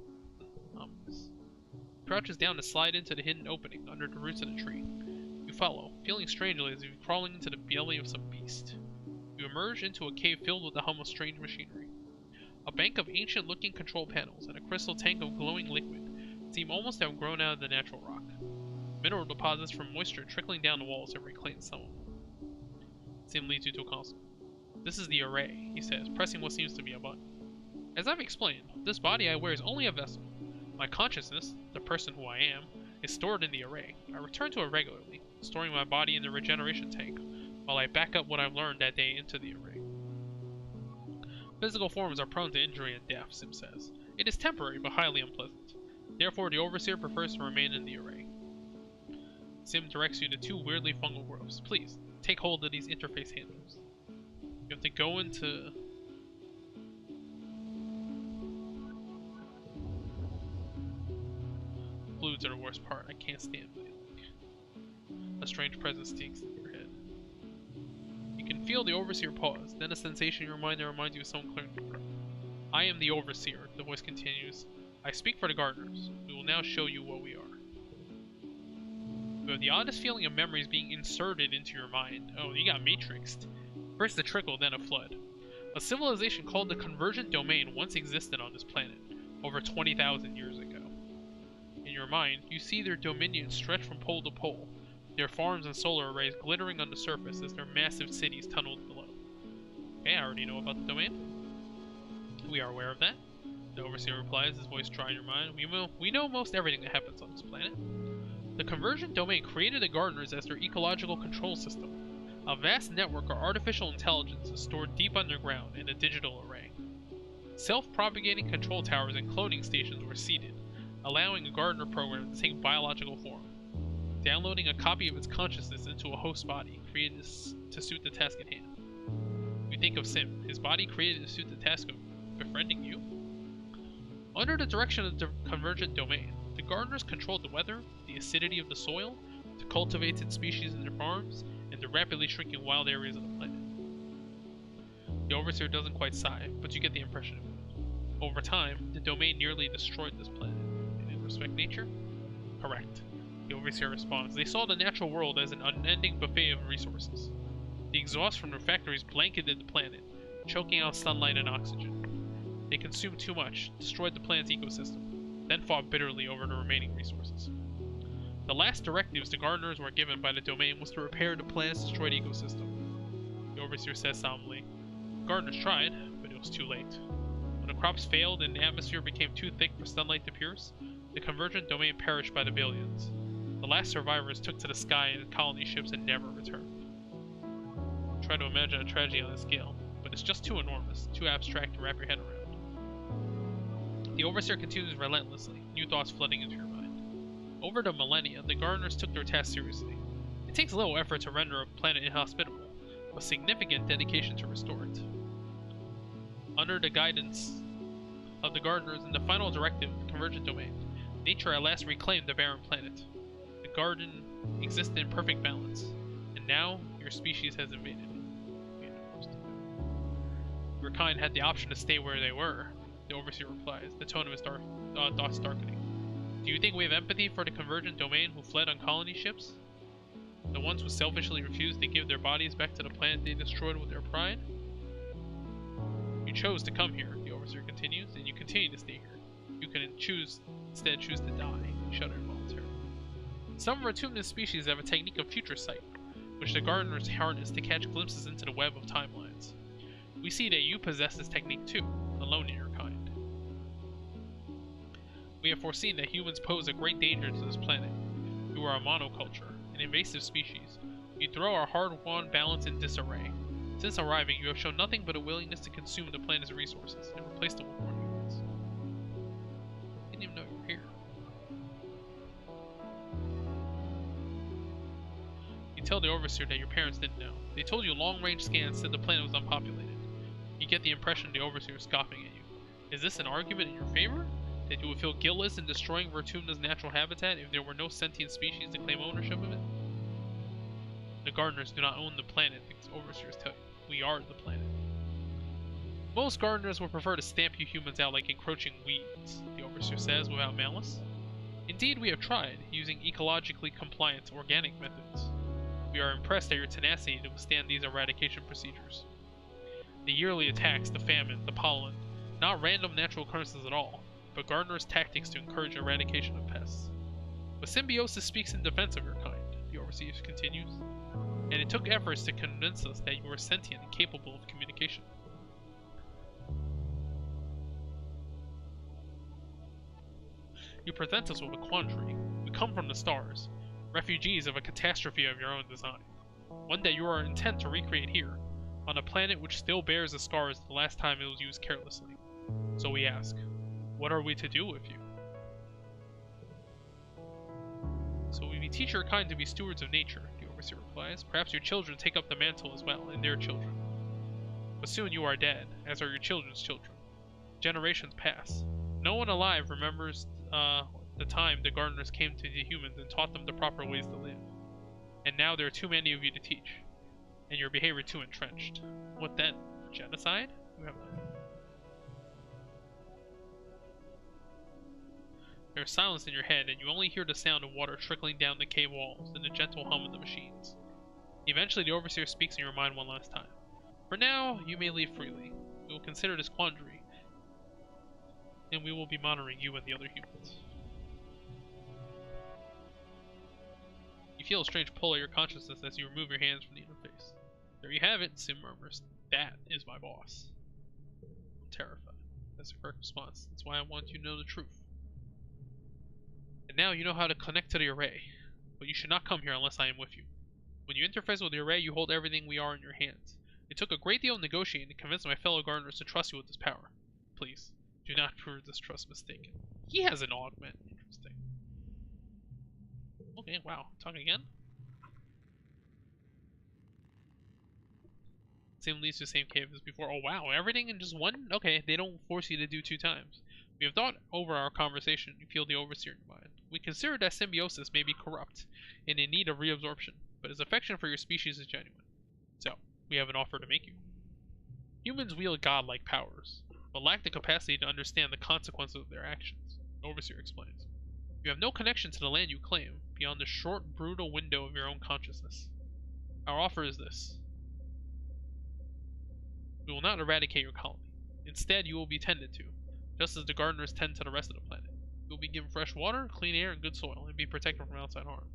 Crouches down to slide into the hidden opening under the roots of the tree. You follow, feeling strangely as if you're crawling into the belly of some beast. You emerge into a cave filled with the hum of strange machinery. A bank of ancient-looking control panels and a crystal tank of glowing liquid seem almost to have grown out of the natural rock. Mineral deposits from moisture trickling down the walls have reclaimed some of them. Sim leads you to a console. This is the array, he says, pressing what seems to be a button. As I've explained, this body I wear is only a vessel. My consciousness, the person who I am, is stored in the array. I return to it regularly, storing my body in the regeneration tank, while I back up what I've learned that day into the array. Physical forms are prone to injury and death, Sim says. It is temporary, but highly unpleasant. Therefore, the Overseer prefers to remain in the array. Sim directs you to two weirdly fungal growths. Please, take hold of these interface handles. You have to go into... Fluids are the worst part. I can't stand it. A strange presence sneaks in your head. You can feel the Overseer pause, then a sensation in your mind that reminds you of someone clearing the throat. I am the Overseer, the voice continues. I speak for the gardeners. We will now show you what we are. You have the oddest feeling of memories being inserted into your mind. Oh, you got matrixed. First a trickle, then a flood. A civilization called the Convergent Domain once existed on this planet, over 20,000 years ago. In your mind, you see their dominion stretch from pole to pole, their farms and solar arrays glittering on the surface as their massive cities tunneled below. Okay, I already know about the domain. We are aware of that. The Overseer replies, his voice dry in your mind. We know most everything that happens on this planet. The Convergent Domain created the gardeners as their ecological control system, a vast network of artificial intelligences stored deep underground in a digital array. Self-propagating control towers and cloning stations were seeded, allowing a gardener program to take biological form, downloading a copy of its consciousness into a host body created to suit the task at hand. You think of Sim, his body created to suit the task of befriending you? Under the direction of the Convergent Domain, the gardeners controlled the weather, the acidity of the soil, the cultivated species in their farms, and the rapidly shrinking wild areas of the planet. The Overseer doesn't quite sigh, but you get the impression of it. Over time, the domain nearly destroyed this planet. Did it respect nature? Correct. The Overseer responds. They saw the natural world as an unending buffet of resources. The exhaust from their factories blanketed the planet, choking out sunlight and oxygen. They consumed too much, destroyed the planet's ecosystem, then fought bitterly over the remaining resources. The last directives the gardeners were given by the domain was to repair the planet's destroyed ecosystem. The Overseer says solemnly. The gardeners tried, but it was too late. When the crops failed and the atmosphere became too thick for sunlight to pierce, the Convergent Domain perished by the billions. The last survivors took to the sky in colony ships and never returned. Try to imagine a tragedy on this scale, but it's just too enormous, too abstract to wrap your head around. The Overseer continues relentlessly, new thoughts flooding into your mind. Over the millennia, the gardeners took their task seriously. It takes little effort to render a planet inhospitable, but significant dedication to restore it. Under the guidance of the gardeners and the final directive of the Convergent Domain, nature at last reclaimed the barren planet. The garden existed in perfect balance, and now your species has invaded it. Your kind had the option to stay where they were, the Overseer replies, the tone of his thoughts darkening. Do you think we have empathy for the Convergent Domain who fled on colony ships? The ones who selfishly refused to give their bodies back to the planet they destroyed with their pride? You chose to come here, the Overseer continues, and you continue to stay here. You can instead choose to die, he shuddered involuntarily. Some retumnus species have a technique of future sight, which the gardeners harness to catch glimpses into the web of timelines. We see that you possess this technique too, alone in your kind. We have foreseen that humans pose a great danger to this planet. You are a monoculture, an invasive species. You throw our hard-won balance in disarray. Since arriving, you have shown nothing but a willingness to consume the planet's resources and replace them with more new ones. Didn't even know you were here. You tell the Overseer that your parents didn't know. They told you long-range scans said the planet was unpopulated. You get the impression the Overseer is scoffing at you. Is this an argument in your favor? That you would feel guiltless in destroying Vertumna's natural habitat if there were no sentient species to claim ownership of it? The gardeners do not own the planet, the Overseers tell you. We are the planet. Most gardeners would prefer to stamp you humans out like encroaching weeds, the Overseer says without malice. Indeed, we have tried, using ecologically compliant organic methods. We are impressed at your tenacity to withstand these eradication procedures. The yearly attacks, the famine, the pollen, not random natural occurrences at all, but gardeners' tactics to encourage eradication of pests. But symbiosis speaks in defense of your kind, the Overseer continues, and it took efforts to convince us that you were sentient and capable of communication. You present us with a quandary. We come from the stars, refugees of a catastrophe of your own design, one that you are intent to recreate here, on a planet which still bears the scars of the last time it was used carelessly. So we ask, what are we to do with you? So we teach your kind to be stewards of nature, the Overseer replies. Perhaps your children take up the mantle as well, and their children. But soon you are dead, as are your children's children. Generations pass. No one alive remembers the time the gardeners came to the humans and taught them the proper ways to live. And now there are too many of you to teach, and your behavior too entrenched. What then? Genocide? You have none. There's silence in your head, and you only hear the sound of water trickling down the cave walls and the gentle hum of the machines. Eventually, the Overseer speaks in your mind one last time. For now, you may leave freely. We will consider this quandary, and we will be monitoring you and the other humans. You feel a strange pull at your consciousness as you remove your hands from the interface. There you have it, Sim murmurs. That is my boss. I'm terrified. That's the correct response. That's why I want you to know the truth. And now you know how to connect to the array, but you should not come here unless I am with you. When you interface with the array, you hold everything we are in your hands. It took a great deal of negotiating to convince my fellow gardeners to trust you with this power. Please, do not prove this trust mistaken. He has an augment. Interesting. Okay, wow. Talking again? Same leads to the same cave as before. Oh wow, everything in just one? Okay, they don't force you to do 2 times. We have thought over our conversation. You feel the Overseer in your mind. We consider that symbiosis may be corrupt and in need of reabsorption, but his affection for your species is genuine. So, we have an offer to make you. Humans wield godlike powers, but lack the capacity to understand the consequences of their actions, the Overseer explains. You have no connection to the land you claim, beyond the short, brutal window of your own consciousness. Our offer is this. We will not eradicate your colony. Instead, you will be tended to, just as the gardeners tend to the rest of the planet. You will be given fresh water, clean air, and good soil, and be protected from outside harm.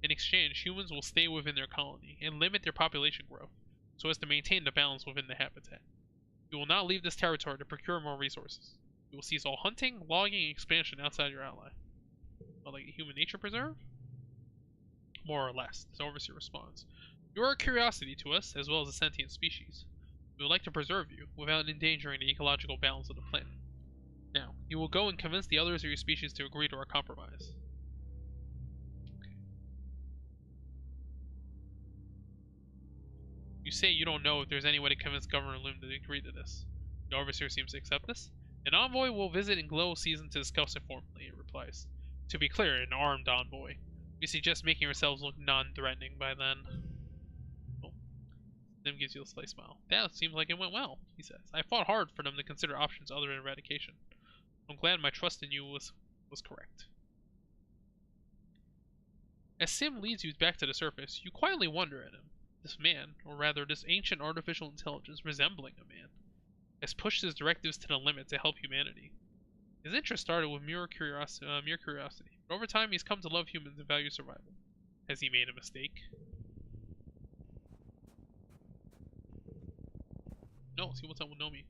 In exchange, humans will stay within their colony and limit their population growth, so as to maintain the balance within the habitat. You will not leave this territory to procure more resources. You will cease all hunting, logging, and expansion outside your ally. Well, like a human nature preserve? More or less, the Overseer responds. You are a curiosity to us, as well as a sentient species. We would like to preserve you, without endangering the ecological balance of the planet. Now, you will go and convince the others of your species to agree to our compromise. Okay. You say you don't know if there's any way to convince Governor Loom to agree to this. The Overseer seems to accept this. An envoy will visit in Glow Season to discuss it formally, it replies. To be clear, an armed envoy. We suggest making yourselves look non-threatening by then. Oh. Sim gives you a slight smile. That seems like it went well, he says. I fought hard for them to consider options other than eradication. I'm glad my trust in you was correct. As Sim leads you back to the surface, you quietly wonder at him. This man, or rather this ancient artificial intelligence resembling a man, has pushed his directives to the limit to help humanity. His interest started with mere curiosity, but over time he's come to love humans and value survival. Has he made a mistake? No, see what's up with Nomi.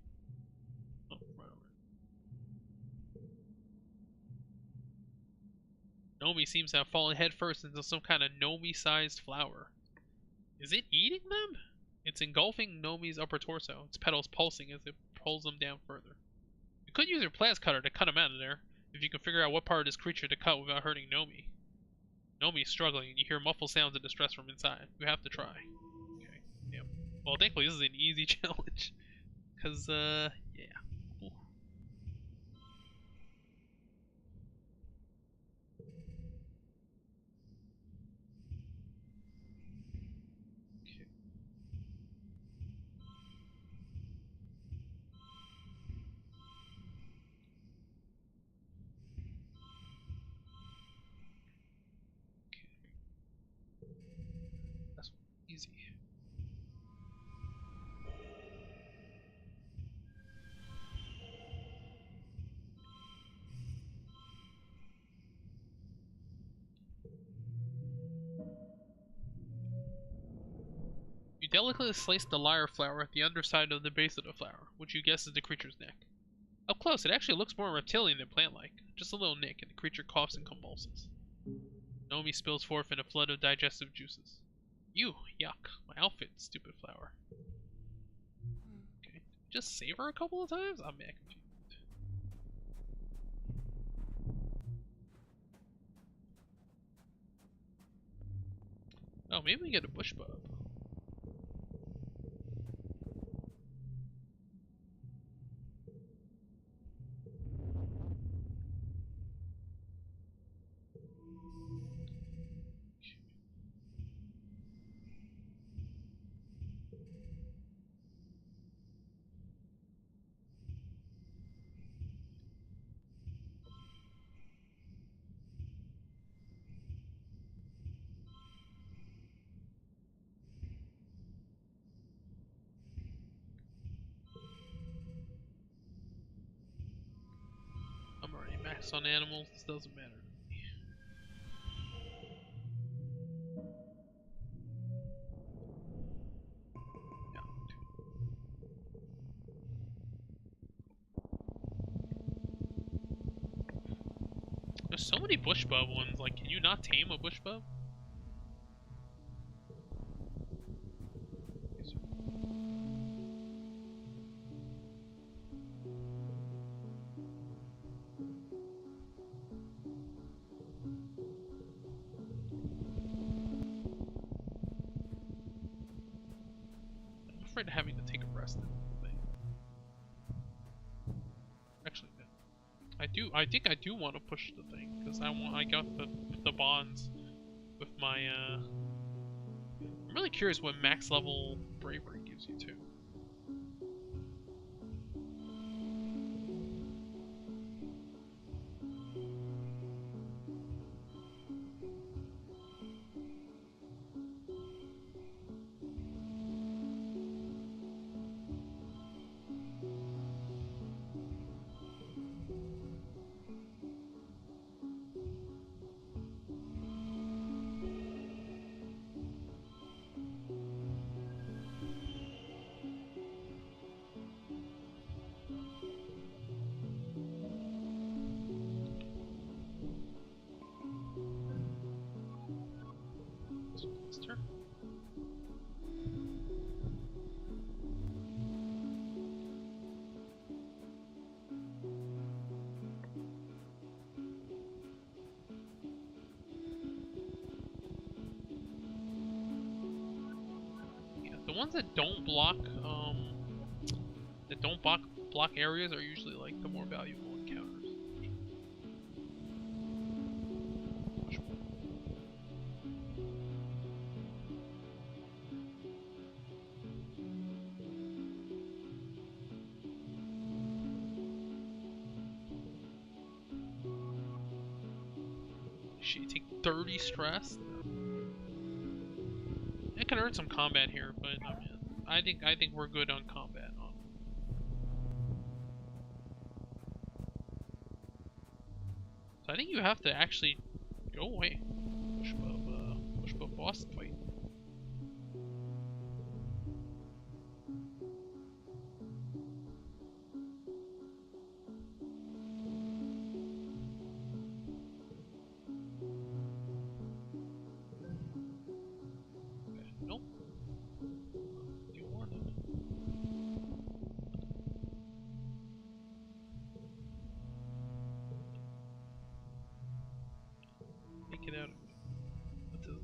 Oh, right over. Nomi seems to have fallen headfirst into some kind of Nomi-sized flower. Is it eating them? It's engulfing Nomi's upper torso, its petals pulsing as it pulls them down further. You could use your plas cutter to cut him out of there, if you can figure out what part of this creature to cut without hurting Nomi. Nomi's struggling, and you hear muffled sounds of distress from inside. You have to try. Okay, yep. Well, thankfully this is an easy challenge. Because, yeah. Ooh. Okay. That's easy. You delicately slice the lyre flower at the underside of the base of the flower, which you guess is the creature's neck. Up close, it actually looks more reptilian than plant-like. Just a little nick, and the creature coughs and convulses. Nomi spills forth in a flood of digestive juices. Ew, yuck. My outfit, stupid flower. Okay. Just save her a couple of times? I'm mad confused. Oh, maybe we get a bush bub. I'm already maxed on animals, this doesn't matter to me. Yeah. There's so many bush bub ones, like, can you not tame a bush bub? I'm afraid of having to take a rest in the thing. Actually, no. I think I do want to push the thing, because I got the bonds with my, I'm really curious what max level bravery gives you too. The ones that don't block block areas are usually like the more valuable encounters. Shit, take 30 stress. I can earn some combat here, but I mean, I think we're good on combat. So I think you have to actually go away. Push bub boss fight.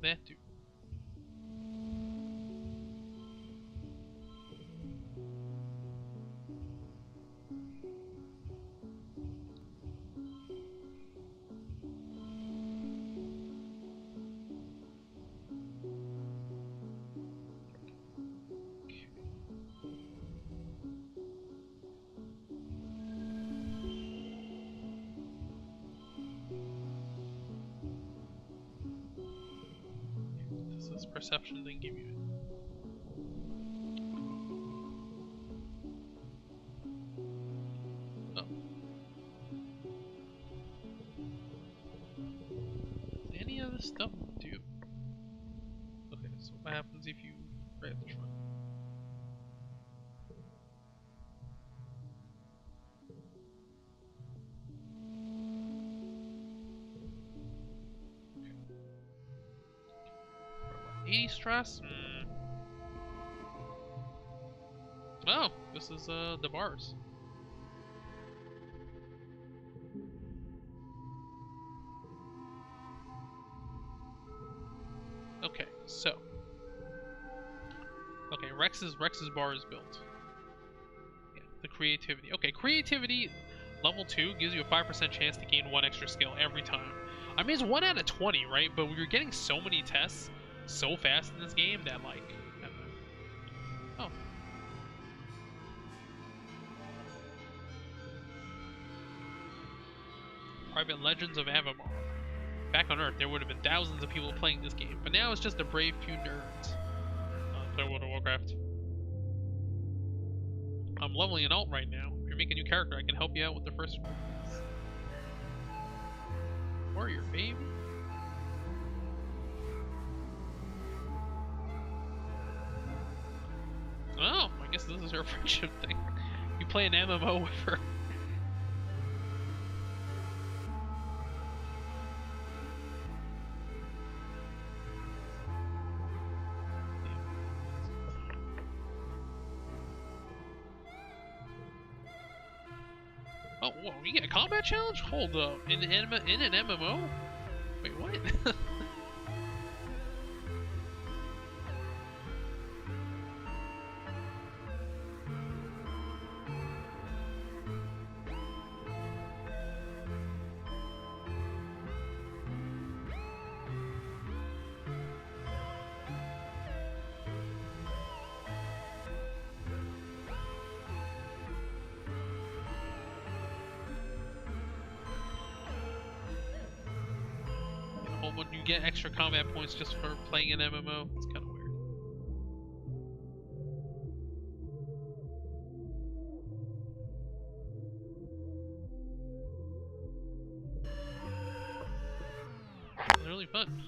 that do? Does this perception thing give you it? Oh. Does any of this stuff do? Okay, so what happens if you right at the front? Okay. 80 stress? Oh, this is the bars. Okay, so Rex's bar is built. Yeah, the creativity. Okay, creativity level 2 gives you a 5% chance to gain 1 extra skill every time. I mean, it's 1 out of 20, right? But we're getting so many tests so fast in this game that, like, I don't know. Oh. Private Legends of Avamar. Back on Earth, there would have been thousands of people playing this game, but now it's just a brave few nerds. Play World of Warcraft. I'm leveling an alt right now. If you're making a new character, I can help you out with the first one. Warrior, baby. Oh, I guess this is her friendship thing. You play an MMO with her. Oh, whoa, you get a combat challenge? Hold up. In an MMO? Wait, what? When you get extra combat points just for playing an MMO, it's kind of weird. It's really fun.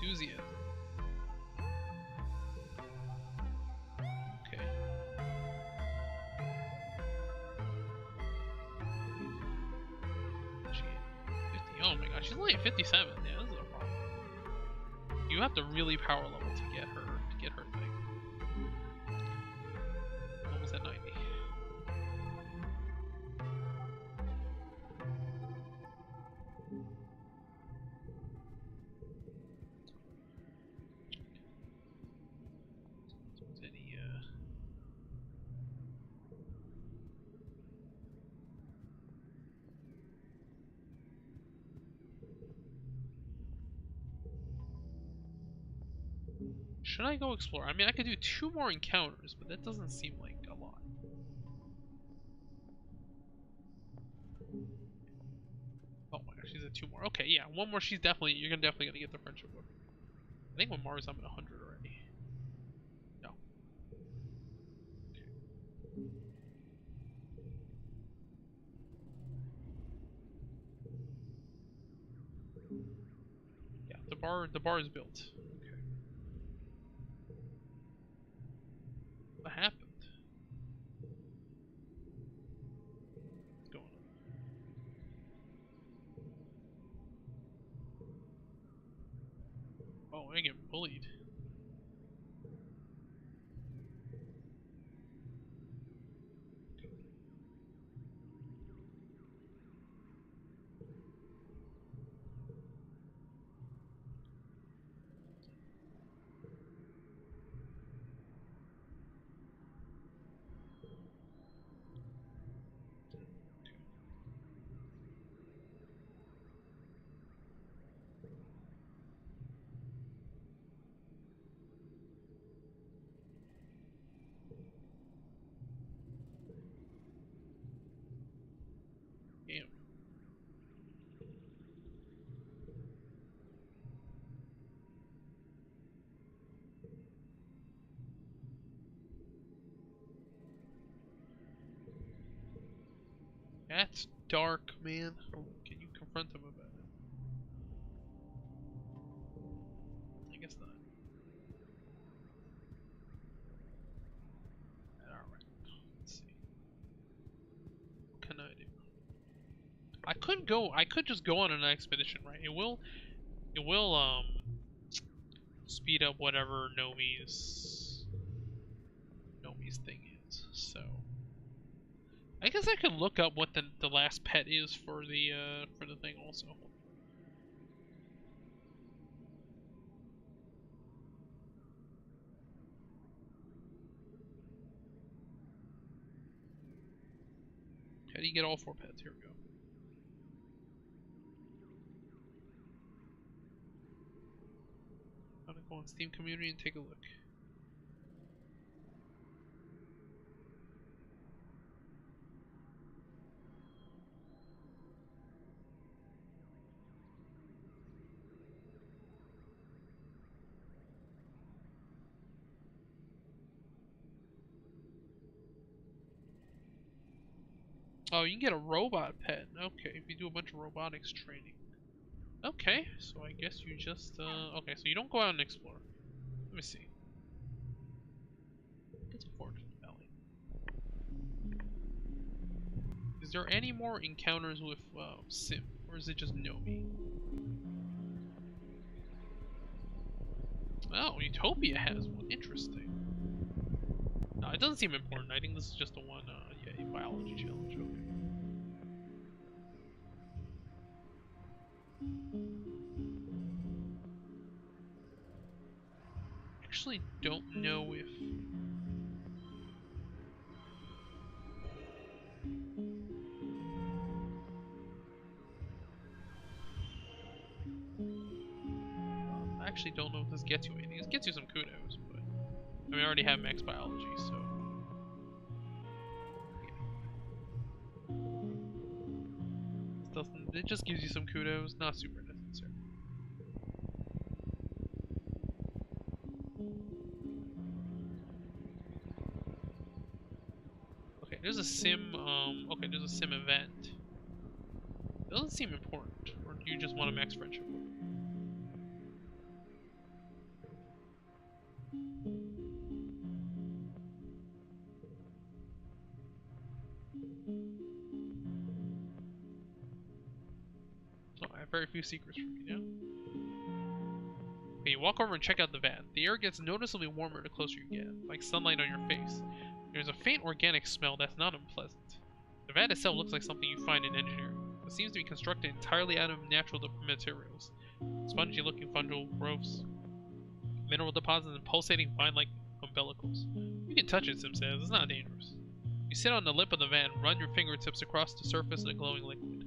Enthusiasm. Okay. She 50. Oh my god, she's only at 57. Yeah, this is a problem. You have to really power level to get her thing. Almost at 90. Should I go explore? I mean, I could do 2 more encounters, but that doesn't seem like a lot. Oh my gosh, she's at 2 more. Okay, yeah, 1 more. You're definitely gonna get the friendship book. I think when Mars, I'm at 100 already. No. Okay. Yeah, the bar is built. Okay. What happened? Oh, I get bullied. Damn. That's dark, man. Oh, can you confront him about it? I guess not. Alright. Let's see. What can I do? I could just go on an expedition, right? It will speed up whatever Nomi's thing is. So I guess I could look up what the last pet is for the thing also. How do you get all 4 pets? Here we go. I'm gonna go on Steam community and take a look. Oh, you can get a robot pet. Okay, if you do a bunch of robotics training. Okay, so I guess you just, okay, so you don't go out and explore. Let me see. It's a Fortune Valley. Is there any more encounters with, Sim? Or is it just Nomi? Oh, Utopia has one. Interesting. No, it doesn't seem important. I think this is just a one, yeah, biology challenge. Okay. Actually don't know if I actually don't know if this gets you anything. This gets you some kudos, but I mean I already have max biology, so it just gives you some kudos, not super necessary. Okay, there's a sim, okay, there's a sim event. It doesn't seem important, or do you just want to max friendship with it? Oh, I have very few secrets from you now. Okay, you walk over and check out the vat. The air gets noticeably warmer the closer you get, like sunlight on your face. There's a faint organic smell that's not unpleasant. The vat itself looks like something you find in engineering. It seems to be constructed entirely out of natural materials. Spongy-looking fungal growths, mineral deposits, and pulsating vine-like umbilicals. You can touch it, Sim says. It's not dangerous. You sit on the lip of the vat and run your fingertips across the surface of the glowing liquid.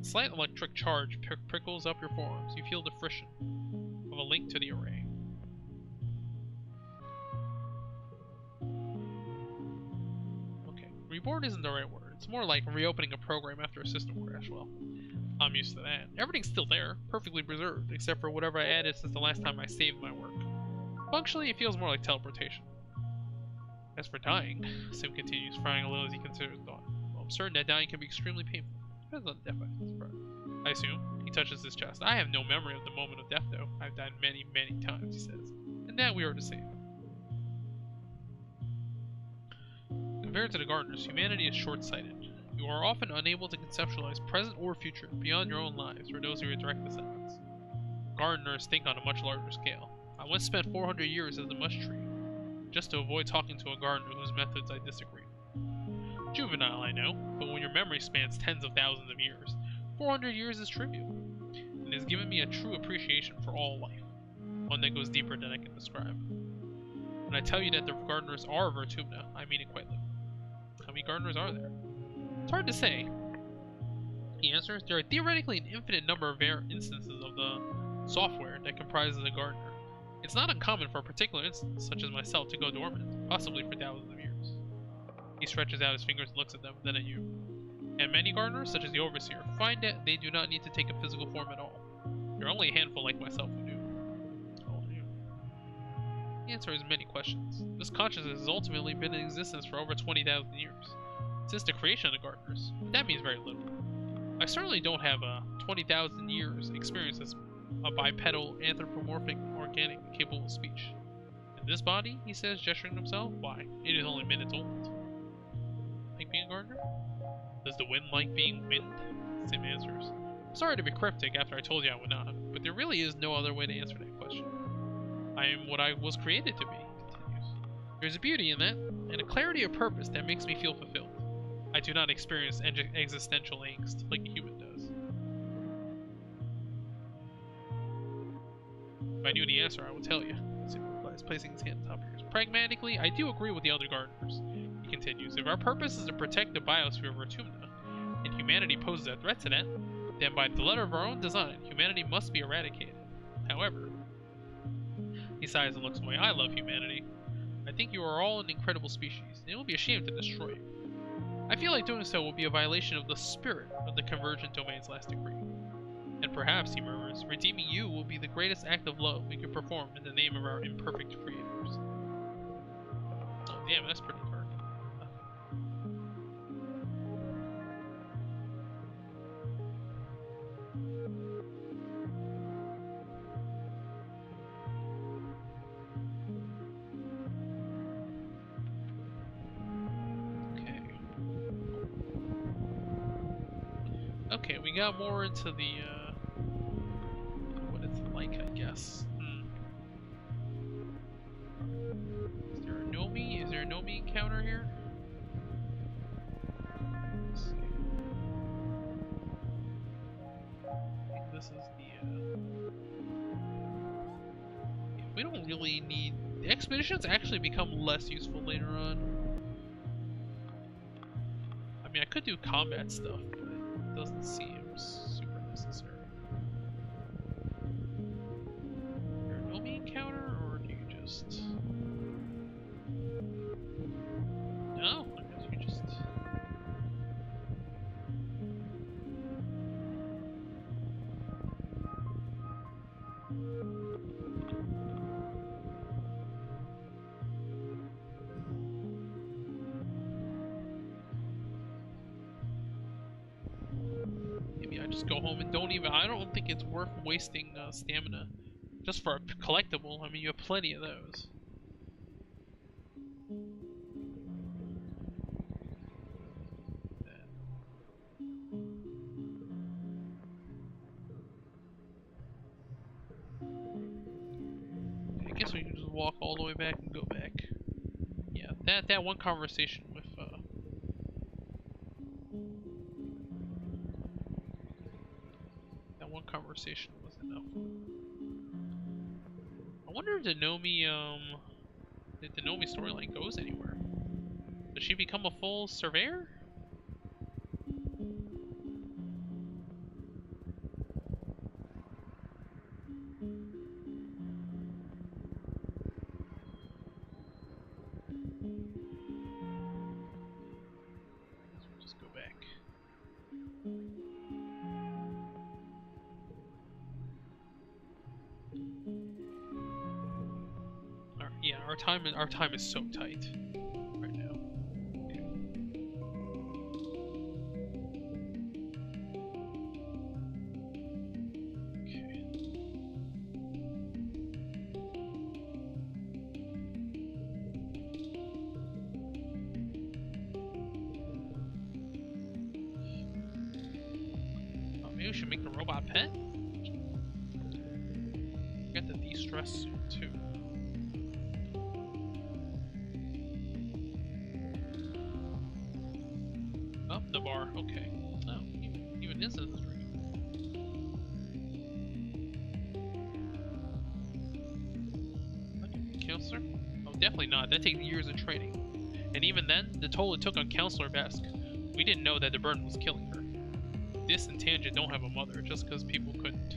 A slight electric charge prickles up your forearms. You feel the friction of a link to the array. Okay, reborn isn't the right word. It's more like reopening a program after a system crash. Well, I'm used to that. Everything's still there, perfectly preserved, except for whatever I added since the last time I saved my work. Functionally, it feels more like teleportation. As for dying, Sim continues, frowning a little as he considers thought. Well, I'm certain that dying can be extremely painful. Depends on the death I assume. He touches his chest. I have no memory of the moment of death, though. I've died many, many times, he says. And that we are the same. Compared to the gardeners, humanity is short-sighted. You are often unable to conceptualize present or future beyond your own lives or those of your direct descendants. gardeners think on a much larger scale. I once spent 400 years as a mush tree, just to avoid talking to a gardener whose methods I disagree. Juvenile, I know, but when your memory spans tens of thousands of years, 400 years is trivial. It has given me a true appreciation for all life, one that goes deeper than I can describe. When I tell you that the gardeners are Vertumna, I mean it quite literally. How many gardeners are there? It's hard to say. He answers, there are theoretically an infinite number of instances of the software that comprises a gardener. It's not uncommon for a particular instance, such as myself, to go dormant, possibly for thousands of years. He stretches out his fingers and looks at them, then at you. And many gardeners, such as the Overseer, find that they do not need to take a physical form at all. There are only a handful like myself who do. Oh, yeah. The answer is many questions. This consciousness has ultimately been in existence for over 20,000 years, since the creation of the gardeners. That means very little. I certainly don't have a 20,000 years experience as a bipedal, anthropomorphic, organic, capable of speech. And this body, he says, gesturing himself, why, it is only minutes old. Like being a gardener? Does the wind like being wind? Sim answers. Sorry to be cryptic after I told you I would not, but there really is no other way to answer that question. I am what I was created to be, he continues. There's a beauty in that, and a clarity of purpose that makes me feel fulfilled. I do not experience existential angst like a human does. If I knew the answer, I would tell you. Sim replies, placing his hand on top of yours. Pragmatically, I do agree with the other gardeners. He continues, if our purpose is to protect the biosphere of Vertumna, and humanity poses a threat to that, then by the letter of our own design, humanity must be eradicated. However, he sighs and looks away. I love humanity. I think you are all an incredible species, and it will be a shame to destroy you. I feel like doing so will be a violation of the spirit of the Convergent Domain's last decree. And perhaps, he murmurs, redeeming you will be the greatest act of love we could perform in the name of our imperfect creators. Oh, damn, that's pretty dark. Okay, we got more into the, what it's like, I guess. Is there a Nomi? Is there a Nomi encounter here? Let's see. I think this is the, yeah, we don't really need... The expeditions actually become less useful later on. I mean, I could do combat stuff, but it doesn't seem super necessary. Is there a Nomi encounter, or do you just... No, I guess you just... Maybe I just go home and don't even... I don't think it's worth wasting stamina just for a collectible. I mean, you have plenty of those. I guess we can just walk all the way back and go back. Yeah, that one conversation with that one conversation was enough. I wonder if the Nomi storyline goes anywhere. Does she become a full surveyor? Just go back. Yeah, our time is so tight right now. Okay. Oh, maybe we should make the robot pet? stress soon, too. Up the bar, okay. Oh, even this is a dream. Counselor? Oh, definitely not. That takes years of training. And even then, the toll it took on Counselor Vesk, we didn't know that the burden was killing her. This and Tangent don't have a mother, just because people couldn't.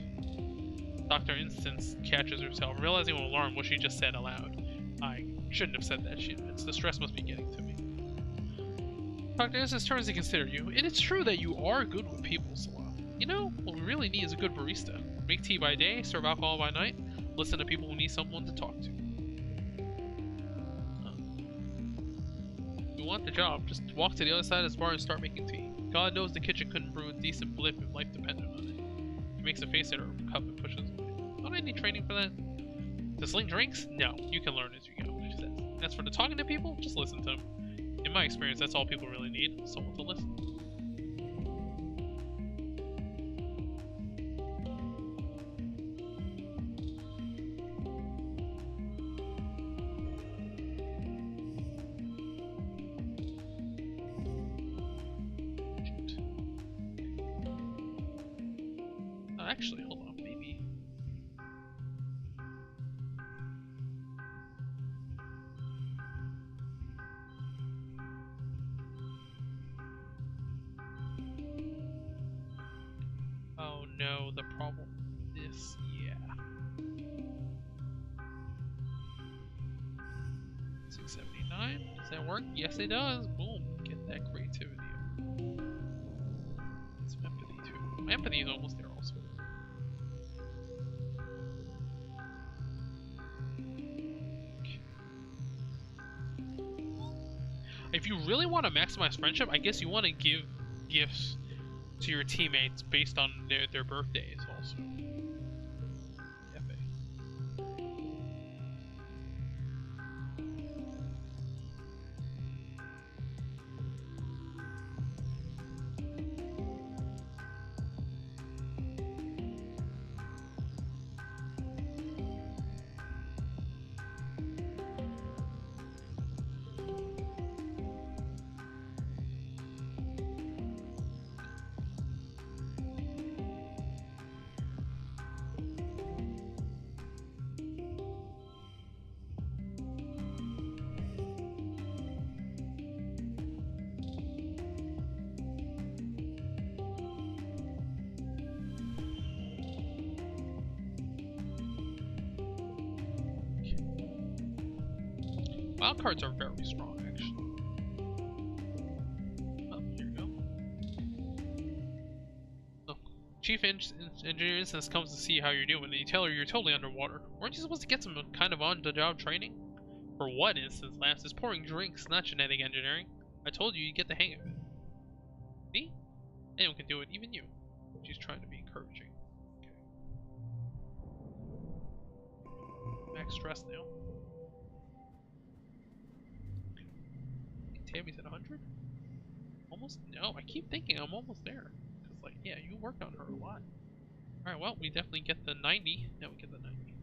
Dr. Instance catches herself, realizing with alarm what she just said aloud. I shouldn't have said that, she admits. The stress must be getting to me. Dr. Instance turns to consider you, and it's true that you are good with people, Salah. You know, what we really need is a good barista. Make tea by day, serve alcohol by night, listen to people who need someone to talk to. If you want the job, just walk to the other side of this bar and start making tea. God knows the kitchen couldn't brew a decent blip if life depended on it. He makes a face at her cup and pushes away. Don't I need training for that? To sling drinks? No, you can learn as you go, she says. As for the talking to people, just listen to them. In my experience, that's all people really need, someone to listen. Actually, hold on, maybe. Oh no, the problem is this, yeah. 679, does that work? Yes it does, boom, get that creativity up. Some empathy too. My empathy is almost there also. If you really want to maximize friendship, I guess you want to give gifts to your teammates based on their birthdays also. Wild cards are very strong, actually. Oh, here we go. Oh. Chief Engineer Instance comes to see how you're doing, and you tell her you're totally underwater. Weren't you supposed to get some kind of on-the-job training? For what, Instance laughs? It's pouring drinks, not genetic engineering. I told you you'd get the hang of it. See? Anyone can do it, even you. She's trying to be encouraging. Okay. Max stress now. Tammy's at 100? Almost? No, I keep thinking I'm almost there. Because, like, yeah, you worked on her a lot. Alright, well, we definitely get the 90. Now we get the 90.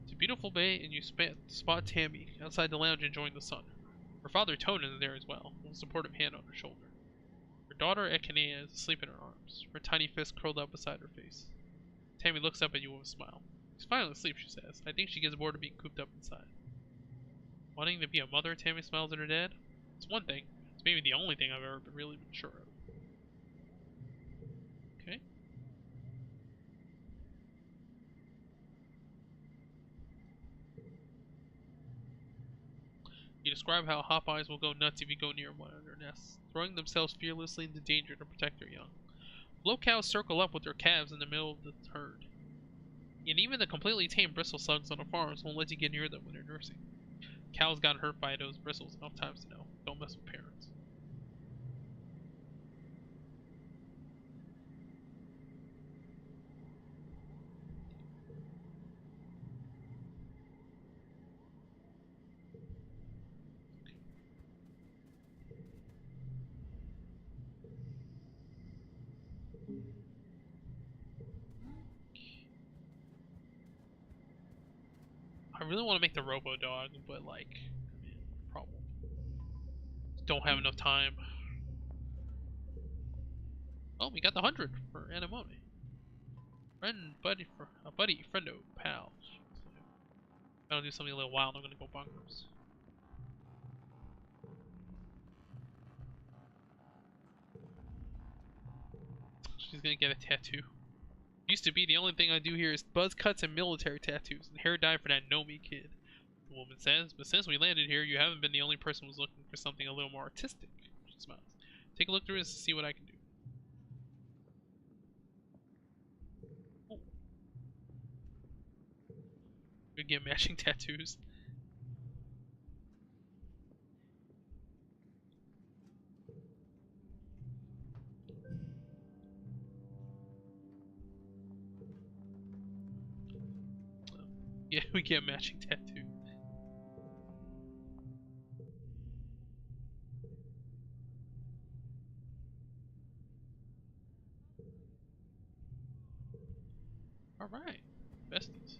It's a beautiful day, and you spot Tammy outside the lounge enjoying the sun. Her father, Tonin, is there as well, with a supportive hand on her shoulder. Her daughter, Ekanea, is asleep in her arms, her tiny fist curled up beside her face. Tammy looks up at you with a smile. She's finally asleep, she says. I think she gets bored of being cooped up inside. Wanting to be a mother, Tammy smiles at her dad. It's one thing. It's maybe the only thing I've ever really been sure of. Okay. You describe how hop eyes will go nuts if you go near one of their nests, throwing themselves fearlessly into danger to protect their young. Low cows circle up with their calves in the middle of the herd. And even the completely tame bristle slugs on the farms won't let you get near them when they're nursing. Cows got hurt by those bristles enough times to know. Don't mess with parents. really want to make the Robo Dog, but like, problem. Don't have enough time. Oh, we got the 100 for Anemone. Friend, buddy, friendo, pal. If I don't do something a little wild, I'm gonna go bonkers. She's gonna get a tattoo. Used to be the only thing I do here is buzz cuts and military tattoos and hair dye for that Nomi kid. The woman says, but since we landed here, you haven't been the only person who's looking for something a little more artistic. She smiles. Take a look through this to see what I can do. Oh. We get matching tattoos. Yeah, we get matching tattoo. Alright, besties.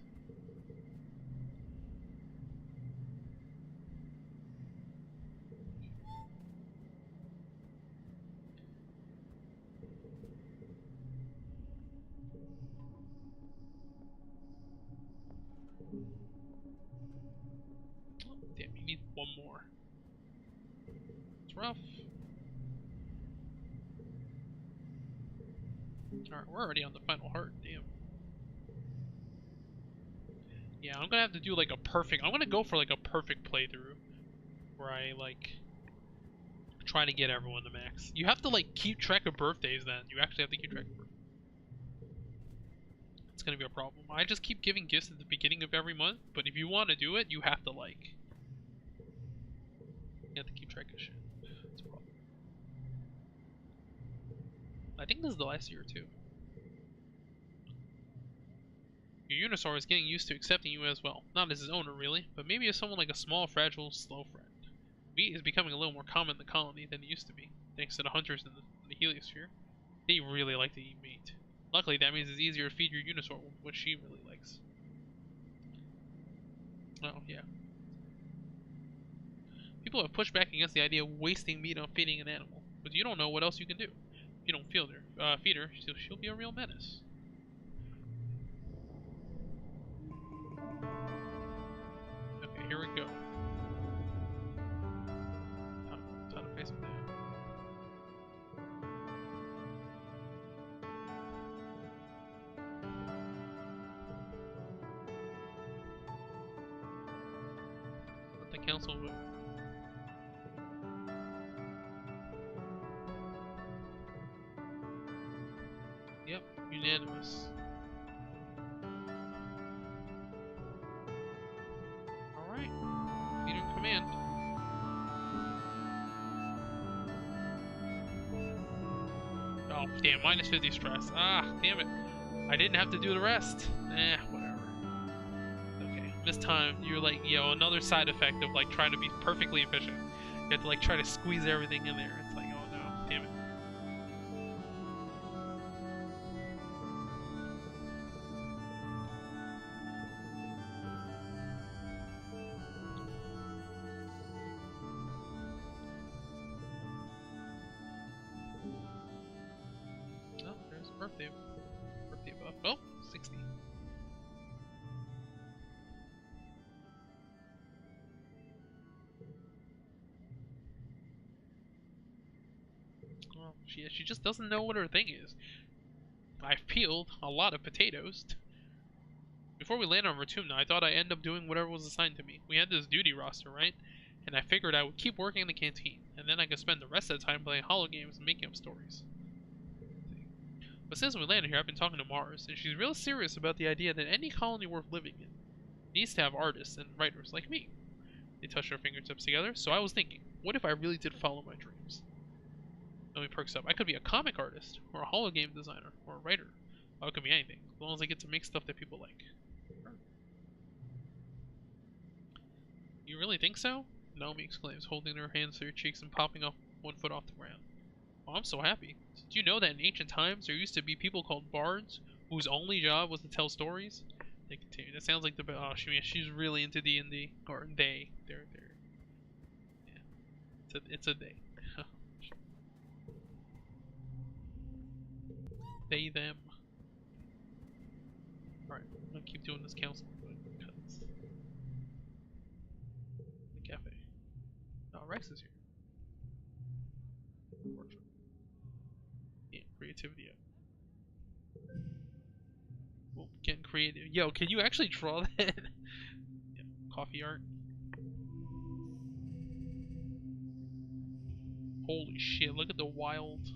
Oh, damn, you need one more. It's rough. Alright, we're already on the final heart, damn. Yeah, I'm gonna have to do like a perfect, I'm gonna go for like a perfect playthrough. Where I like, try to get everyone to max. You have to like keep track of birthdays then. You actually have to keep track of birthdays. It's gonna be a problem. I just keep giving gifts at the beginning of every month, but if you want to do it, you have to like, you have to keep track of shit. It's a problem. I think this is the last year too. Your Unisaur is getting used to accepting you as well. Not as his owner, really, but maybe as someone like a small, fragile, slow friend. Meat is becoming a little more common in the colony than it used to be, thanks to the hunters in the heliosphere. They really like to eat meat. Luckily, that means it's easier to feed your Unisaur what she really likes. Oh, yeah. People have pushed back against the idea of wasting meat on feeding an animal, but you don't know what else you can do. If you don't feed her, she'll be a real menace. Okay, here we go. Time to face him down. Let the council vote. Yep, unanimous. Alright. Leader in command. Oh, damn, minus 50 stress. Ah, damn it. I didn't have to do the rest. Eh, whatever. Okay, this time, you're like, another side effect of like trying to be perfectly efficient. You have to like try to squeeze everything in there. It's like, oh no, damn it. Oh, there's birthday buff. Oh, 60. Well, she just doesn't know what her thing is. I've peeled a lot of potatoes. Before we landed on Ratumna, I thought I'd end up doing whatever was assigned to me. We had this duty roster, right? And I figured I would keep working in the canteen, and then I could spend the rest of the time playing holo games and making up stories. But since we landed here, I've been talking to Mars, and she's real serious about the idea that any colony worth living in needs to have artists and writers like me. They touched their fingertips together, so I was thinking, what if I really did follow my dreams? Nomi perks up. I could be a comic artist, or a holo game designer, or a writer. Well, it could be anything, as long as I get to make stuff that people like. You really think so? Naomi exclaims, holding her hands to her cheeks and popping off one foot off the ground. Oh, I'm so happy. Did you know that in ancient times there used to be people called bards, whose only job was to tell stories? They continue. That sounds like the oh, she's really into D&D, or they're yeah. It's a they. They them. All right, I'm gonna keep doing this counseling because the cafe. Oh, Rex is here. Workshop. Yeah, creativity up. Well, getting creative. Yo, can you actually draw that? Yeah, coffee art. Holy shit, look at the wild.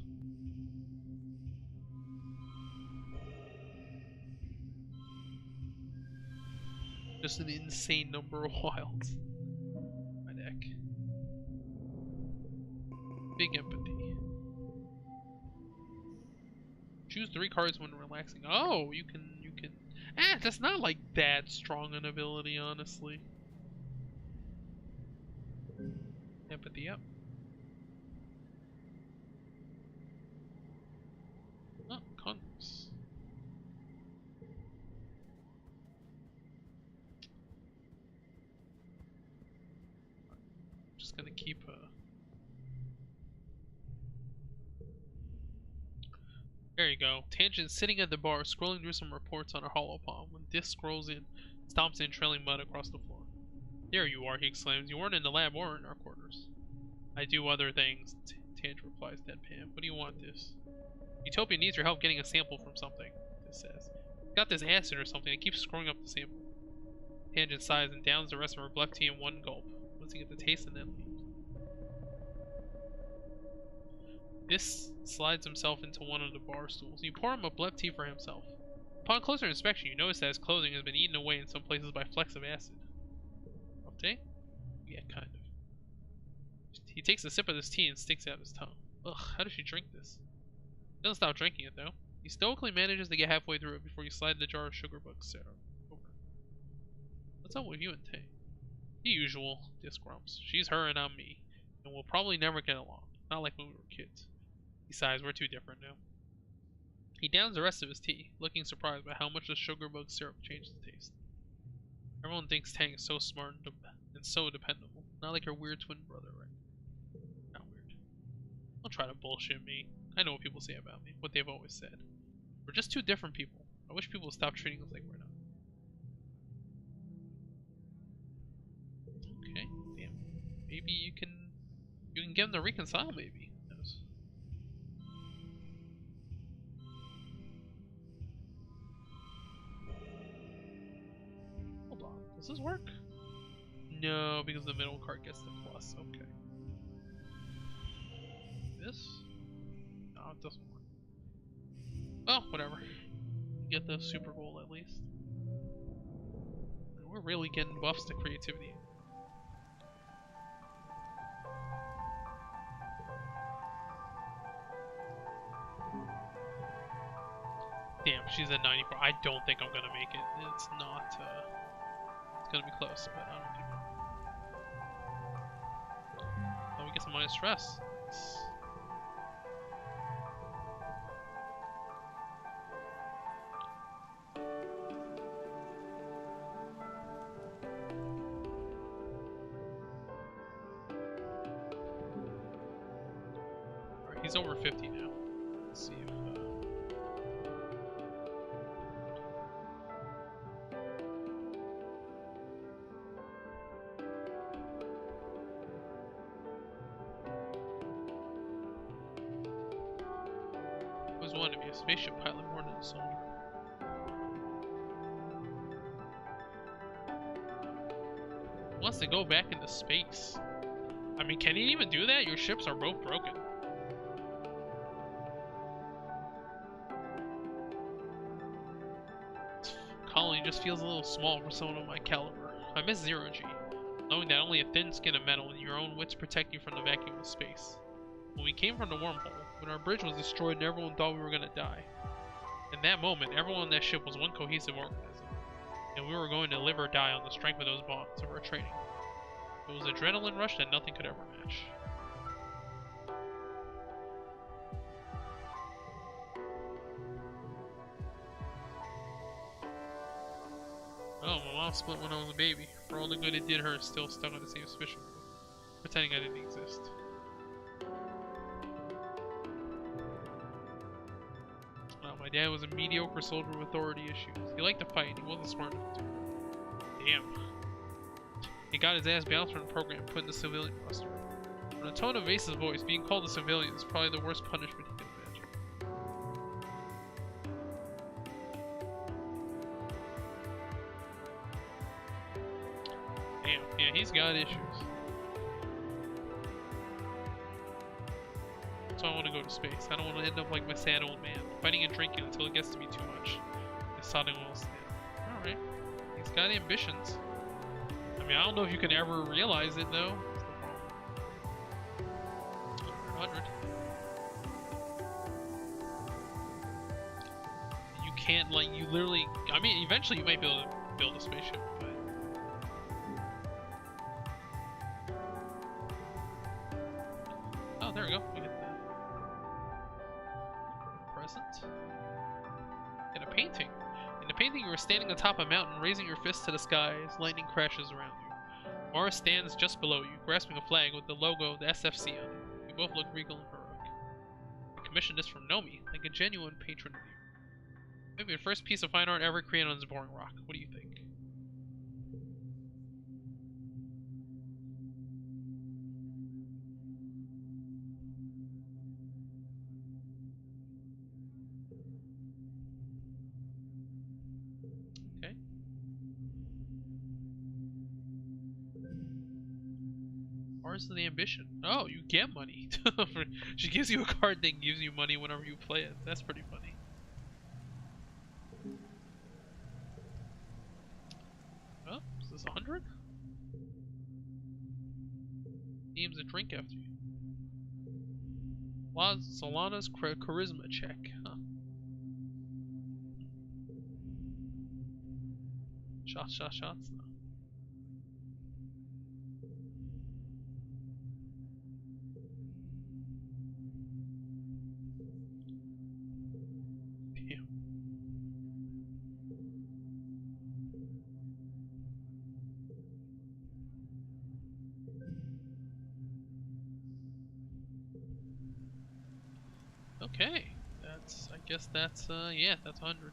Just an insane number of wilds. My deck. Big empathy. Choose 3 cards when relaxing. Oh, you can. That's not like that strong an ability, honestly. Empathy up. Oh, Congress. Just gonna keep There you go. Tangent sitting at the bar, scrolling through some reports on a hollow palm. When Disc scrolls in, stomps in, trailing mud across the floor. There you are, he exclaims. You weren't in the lab or in our quarters. I do other things, Tangent replies deadpan. What do you want, Dis? Utopia needs your help getting a sample from something, Dis says. Got this acid or something, it keeps screwing up the sample. Tangent sighs and downs the rest of her bluff tea in one gulp. Lets get the taste and then leaves. This slides himself into one of the bar stools. You pour him a bluff tea for himself. Upon closer inspection, you notice that his clothing has been eaten away in some places by flecks of acid. Bluff tea? Yeah, kind of. He takes a sip of this tea and sticks out his tongue. Ugh, how does she drink this? Doesn't stop drinking it, though. He stoically manages to get halfway through it before you slide the jar of sugar bug syrup over. What's up with you and Tay? The usual, Disc grumps. She's her and I'm me, and we'll probably never get along. Not like when we were kids. Besides, we're too different now. He downs the rest of his tea, looking surprised by how much the sugar bug syrup changed the taste. Everyone thinks Tang is so smart and so dependable. Not like her weird twin brother, right? Not weird. Don't try to bullshit me. I know what people say about me, what they've always said. We're just two different people. I wish people would stop treating us like we're not. Okay, damn. Maybe you can get them to reconcile, maybe. Who knows? Hold on, does this work? No, because the middle card gets the plus. Okay. This? No, it doesn't work. Oh, whatever. Get the super goal at least. We're really getting buffs to creativity. Damn, she's at 94. I don't think I'm gonna make it. It's not, it's gonna be close, but I don't think oh, we get some minus stress. Alright, he's over 50 now. Let's see if, wanted to be a spaceship pilot more than a soldier. He wants to go back into space. I mean, can he even do that? Your ships are both broken. This colony just feels a little small for someone of my caliber. I miss Zero G, knowing that only a thin skin of metal and your own wits protect you from the vacuum of space. When we came from the wormhole, when our bridge was destroyed and everyone thought we were gonna die. In that moment, everyone on that ship was one cohesive organism, and we were going to live or die on the strength of those bonds of our training. It was an adrenaline rush that nothing could ever match. Oh, my mom split when I was a baby. For all the good it did her, it's still stuck on the same suspicion. Pretending I didn't exist. Oh, my dad was a mediocre soldier with authority issues. He liked to fight, he wasn't smart enough to. Damn. He got his ass bounced from the program, put in the civilian roster. On the tone of Ace's voice, being called a civilian is probably the worst punishment he could imagine. Damn, yeah, he's got issues. So I want to go to space. I don't want to end up like my sad old man, fighting and drinking until it gets to be too much. Deciding will stand. Alright. He's got ambitions. I mean, I don't know if you can ever realize it, though. 100. You can't, like, you literally... I mean, eventually you might be able to build a spaceship, but... Oh, there we go. We get the present. And a painting. In the painting, you are standing atop a mountain, raising your fist to the sky as lightning crashes around you. Mara stands just below you, grasping a flag with the logo, the SFC on it. You both look regal and heroic. I commissioned this from Nomi, like a genuine patron of you. Maybe the first piece of fine art ever created on this boring rock. What do you think? Okay. Ours is the ambition. Oh, you get money. She gives you a card that gives you money whenever you play it. That's pretty funny. Oh, is this 100? Names a drink after you. Solana's charisma check. Huh. Shots. No. Damn. Okay. I guess that's, yeah, that's 100.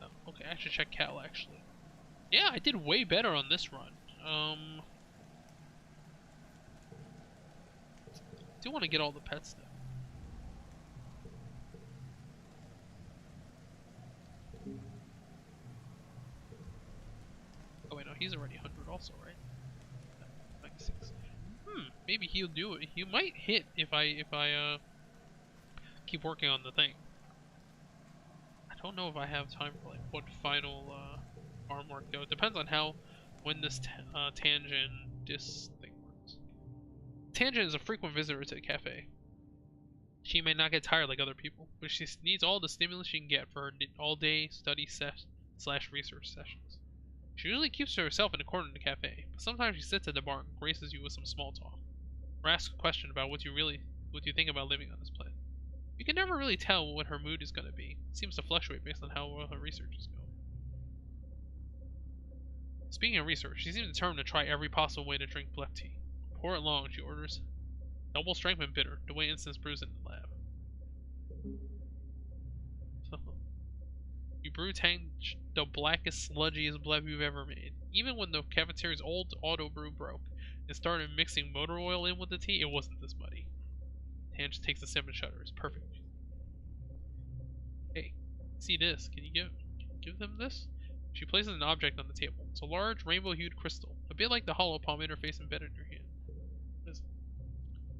Oh, okay, I should check Cal, actually. Yeah, I did way better on this run. I do want to get all the pets, though. Oh, wait, no, he's already 100 also, right? 96. Maybe he'll do it. He might hit if I keep working on the thing. I don't know if I have time for like what final farm work though. It depends on when this tangent thing works. Tangent is a frequent visitor to the cafe. She may not get tired like other people, but she needs all the stimulus she can get for her all-day study / research sessions. She usually keeps to herself in a corner in the cafe, but sometimes she sits at the bar and graces you with some small talk, or asks a question about what you think about living on this planet. You can never really tell what her mood is going to be. It seems to fluctuate based on how well her research is going. Speaking of research, she seems determined to try every possible way to drink black tea. Pour it long, she orders. Double strength and bitter, the way instance brews in the lab. You brew the blackest, sludgiest bleb you've ever made. Even when the cafeteria's old auto brew broke and started mixing motor oil in with the tea, it wasn't this muddy. Tange takes a sip and shudders. Perfect. Hey, see this. Can you give them this? She places an object on the table. It's a large, rainbow-hued crystal, a bit like the hollow palm interface embedded in your hand.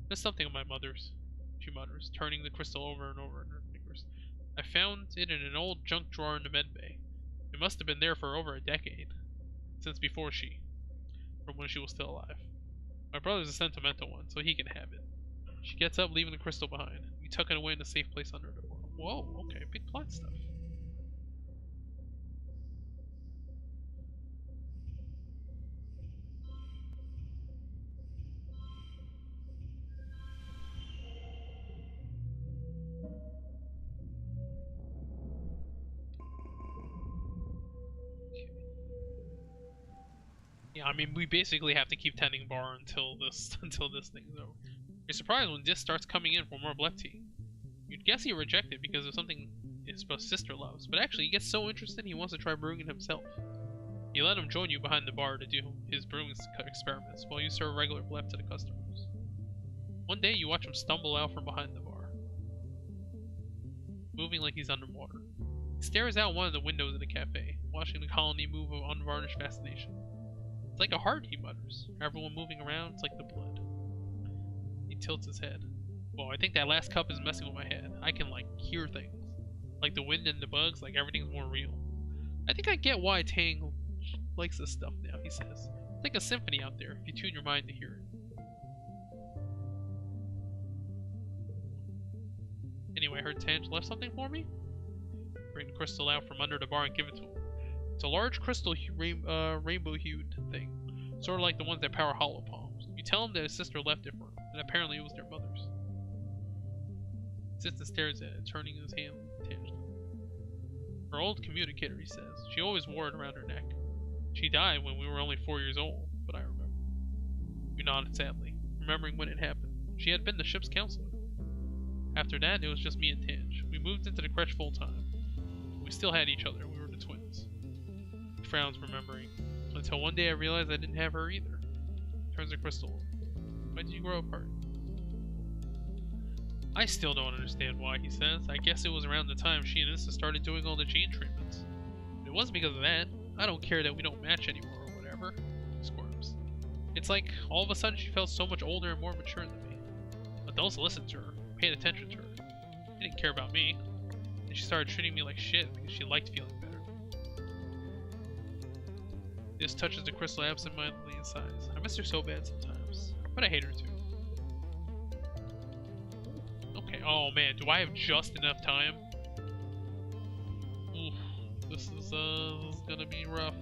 There's something of my mother's, she mutters, turning the crystal over and over in her fingers. I found it in an old junk drawer in the med bay. It must have been there for over a decade. Since before from when she was still alive. My brother's a sentimental one, so he can have it. She gets up, leaving the crystal behind. We tuck it away in a safe place under the door. Whoa, okay, big plot stuff. I mean, we basically have to keep tending bar until this thing's over. You're surprised when Dis starts coming in for more Blep tea. You'd guess he rejected because of something his sister loves, but actually he gets so interested he wants to try brewing it himself. You let him join you behind the bar to do his brewing experiments while you serve regular Blep to the customers. One day you watch him stumble out from behind the bar, moving like he's underwater. He stares out one of the windows of the cafe, watching the colony move with unvarnished fascination. It's like a heart, he mutters. Everyone moving around, it's like the blood. He tilts his head. Well, I think that last cup is messing with my head. I can, like, hear things. Like the wind and the bugs, like everything's more real. I think I get why Tang likes this stuff now, he says. It's like a symphony out there, if you tune your mind to hear it. Anyway, I heard Tange left something for me? Bring the crystal out from under the bar and give it to him. It's a large crystal rainbow-hued thing, sort of like the ones that power hollow palms. You tell him that his sister left it for him, and apparently it was their mother's. He sits and stares at it, turning his hand tangibly. Her old communicator, he says. She always wore it around her neck. She died when we were only 4 years old, but I remember. We nodded sadly, remembering when it happened. She had been the ship's counselor. After that, it was just me and Tange. We moved into the crèche full-time. We still had each other. We were the twins. He frowns, remembering. Until one day I realized I didn't have her either. Turns the crystal. Why did you grow apart? I still don't understand why, he says. I guess it was around the time she and Issa started doing all the gene treatments. It wasn't because of that. I don't care that we don't match anymore or whatever. He squirms. It's like, all of a sudden she felt so much older and more mature than me. Adults listened to her, paid attention to her. They didn't care about me. And she started treating me like shit because she liked feeling better. This touches the crystal absentmindedly and sighs. I miss her so bad sometimes, but I hate her too. Okay, oh man, do I have just enough time? Oof, this is gonna be rough.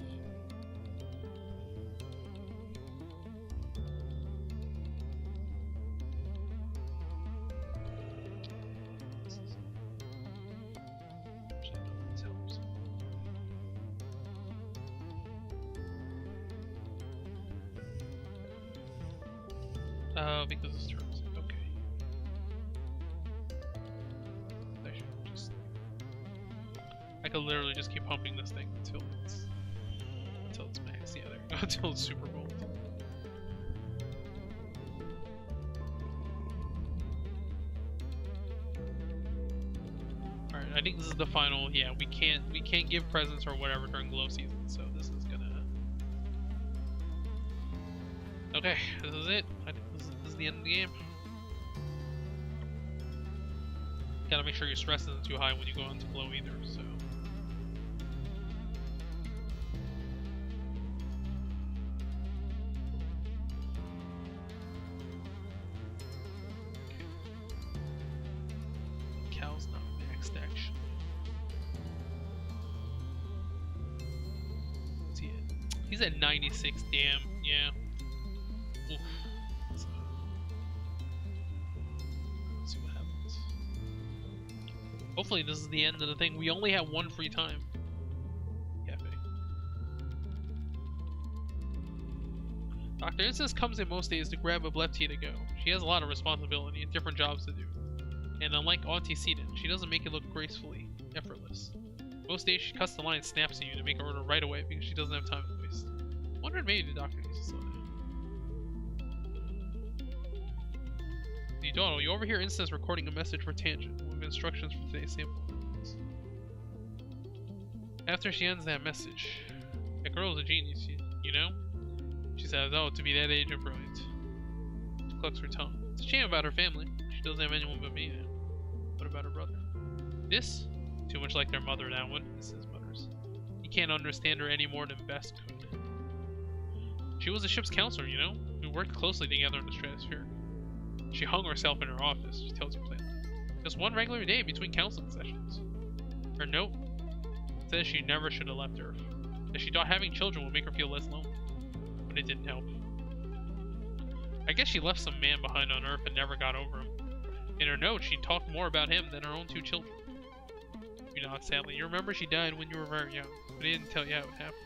Because it's turns. Okay. I could literally just keep pumping this thing until it's max. Yeah, there we go. Until it's super bold. Alright, I think this is the final. Yeah, we can't give presents or whatever during glow season, so this is gonna. Okay, this is it. I think this is the end of the game. Gotta make sure your stress isn't too high when you go into glow either, so. Okay. Cal's not maxed actually. Let's see it. He's at 96, damn, yeah. Oof. Let's see what happens. Hopefully this is the end of the thing. We only have one free time. Cafe. Dr. Insys comes in most days to grab a Blep tea to go. She has a lot of responsibility and different jobs to do. And unlike Auntie Seaton, she doesn't make it look gracefully effortless. Most days she cuts the line and snaps at you to make her order right away because she doesn't have time to waste. I wonder if maybe the doctor needs to slow down. You overhear Instance recording a message for Tangent with instructions for today's sample. After she ends that message, that girl's a genius, you know? She says, oh, to be that age and brilliant. She clucks her tongue. It's a shame about her family. She doesn't have anyone but me now. What about her brother? This? Too much like their mother, that one, Mrs. mutters. He can't understand her any more than Best could. She was the ship's counselor, you know? We worked closely together in the stratosphere. She hung herself in her office, she tells her plan. Just one regular day between counseling sessions. Her note says she never should have left Earth. That she thought having children would make her feel less lonely. But it didn't help. I guess she left some man behind on Earth and never got over him. In her note, she talked more about him than her own 2 children. You nod sadly. You remember she died when you were very young, but he didn't tell you how it happened.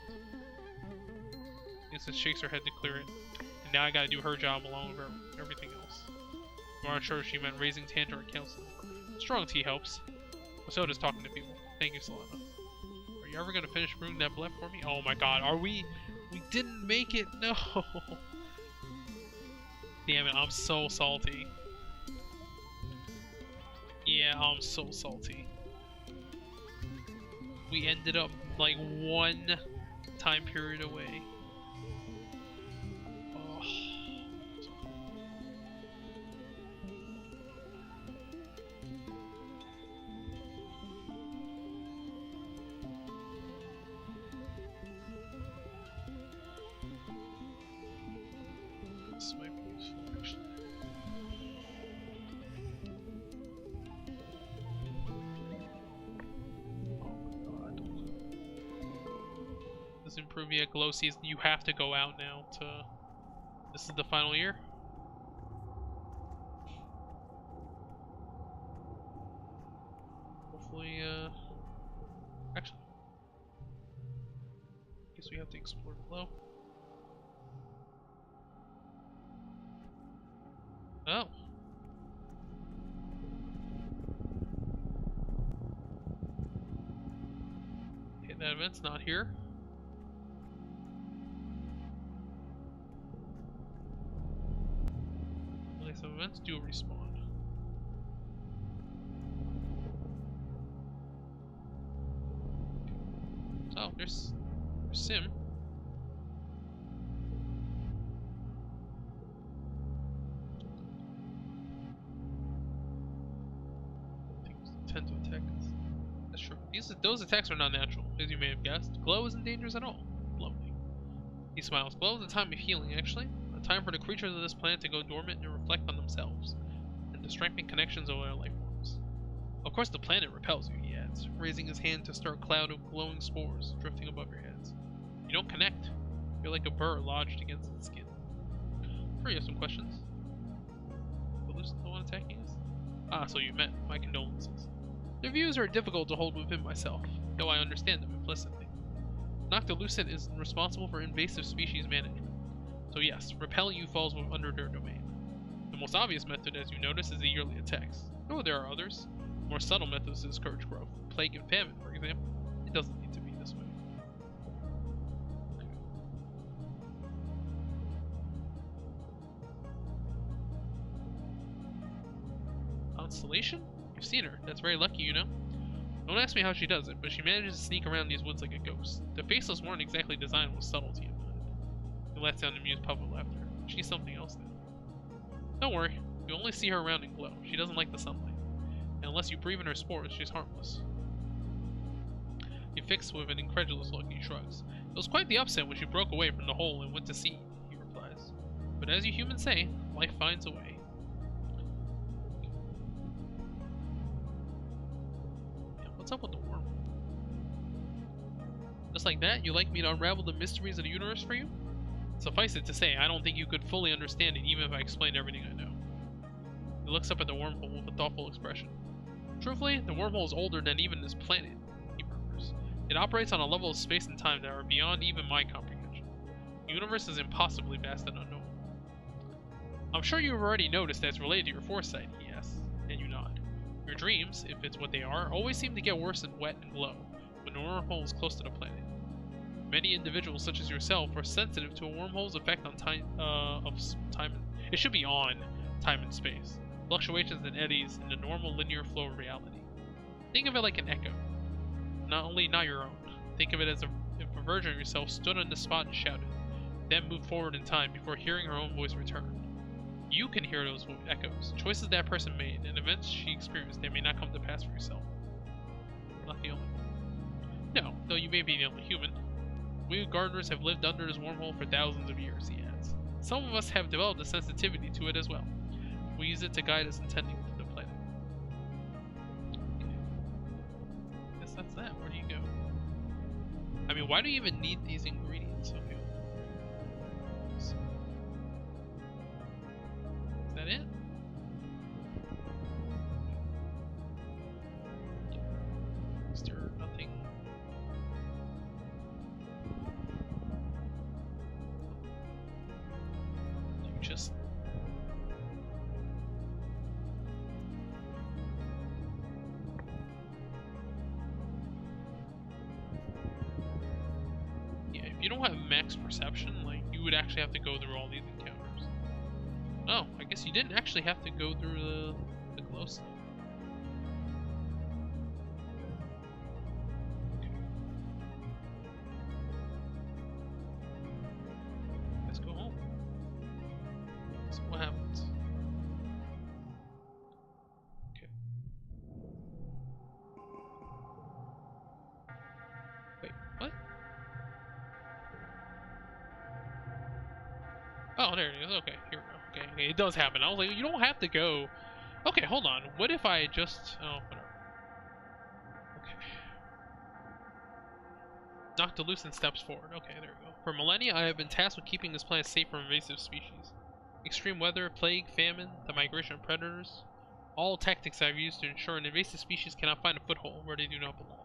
Lisa shakes her head to clear it. And now I gotta do her job along with everything else. I'm not sure if she meant raising Tantor or counseling. Strong tea helps. But so does talking to people. Thank you, Solana. Are you ever gonna finish brewing that blend for me? Oh my god, are we? We didn't make it! No! Damn it, I'm so salty. Yeah, I'm so salty. We ended up like one time period away. Oh. This might be useful, actually. Improve yet glow season. You have to go out now to this is the final year. Hopefully actually I guess we have to explore glow. Oh. Okay, that event's not here. Some events do respawn. Oh, there's Sim. Things tend to attack us. That's true. Those attacks are not natural, as you may have guessed. Glow isn't dangerous at all. Lovely. He smiles. Glow is a time of healing, actually. A time for the creatures of this planet to go dormant and reflect on themselves, and to strengthen connections with their life forms. Of course the planet repels you, he adds, raising his hand to start a cloud of glowing spores drifting above your heads. You don't connect. You're like a burr lodged against its skin. Sure, you have some questions? The one attacking us? Ah, so you met. My condolences. Their views are difficult to hold within myself, though I understand them implicitly. Noctilucent is responsible for invasive species management. So yes, repelling you falls under their domain. The most obvious method, as you notice, is the yearly attacks. Though there are others. More subtle methods to discourage growth. Plague and famine, for example. It doesn't need to be this way. Okay. Constellation? You've seen her. That's very lucky, you know. Don't ask me how she does it, but she manages to sneak around these woods like a ghost. The faceless weren't exactly designed with subtlety in mind. He lets out amused puppet laughter. She's something else now. Don't worry, you only see her around in glow. She doesn't like the sunlight. And unless you breathe in her spores, she's harmless. He fixed with an incredulous look. He shrugs. It was quite the upset when she broke away from the hole and went to sea, he replies. But as you humans say, life finds a way. Yeah, what's up with the worm? Just like that, you like me to unravel the mysteries of the universe for you? Suffice it to say, I don't think you could fully understand it even if I explained everything I know. He looks up at the wormhole with a thoughtful expression. Truthfully, the wormhole is older than even this planet, he murmurs. It operates on a level of space and time that are beyond even my comprehension. The universe is impossibly vast and unknown. I'm sure you've already noticed that's related to your foresight, he asks, and you nod. Your dreams, if it's what they are, always seem to get worse and wet and glow when the wormhole is close to the planet. Many individuals, such as yourself, are sensitive to a wormhole's effect on time. It should be on time and space. Fluctuations and eddies in the normal linear flow of reality. Think of it like an echo. Not your own. Think of it as if a version of yourself stood on the spot and shouted, then moved forward in time before hearing her own voice return. You can hear those echoes, choices that person made, and events she experienced that may not come to pass for yourself. Not the only one. No, though you may be the only human. We gardeners have lived under this wormhole for thousands of years, he adds. Some of us have developed a sensitivity to it as well. We use it to guide us intending to the planet. Okay. Guess that's that. Where do you go? I mean, why do you even need these ingredients? Okay. Is that it? Is there nothing you don't have max perception, like, you would actually have to go through all these encounters. Oh, I guess you didn't actually have to go through the glow stuff. Okay. Let's go home. So what happens? Okay. Wait, what? Oh, there it is. Okay, here we go. Okay, okay, it does happen. I was like, you don't have to go. Okay, hold on. What if I just... Oh, whatever. Okay. Noctilucent steps forward. Okay, there we go. For millennia, I have been tasked with keeping this planet safe from invasive species. Extreme weather, plague, famine, the migration of predators. All tactics I've used to ensure an invasive species cannot find a foothold where they do not belong.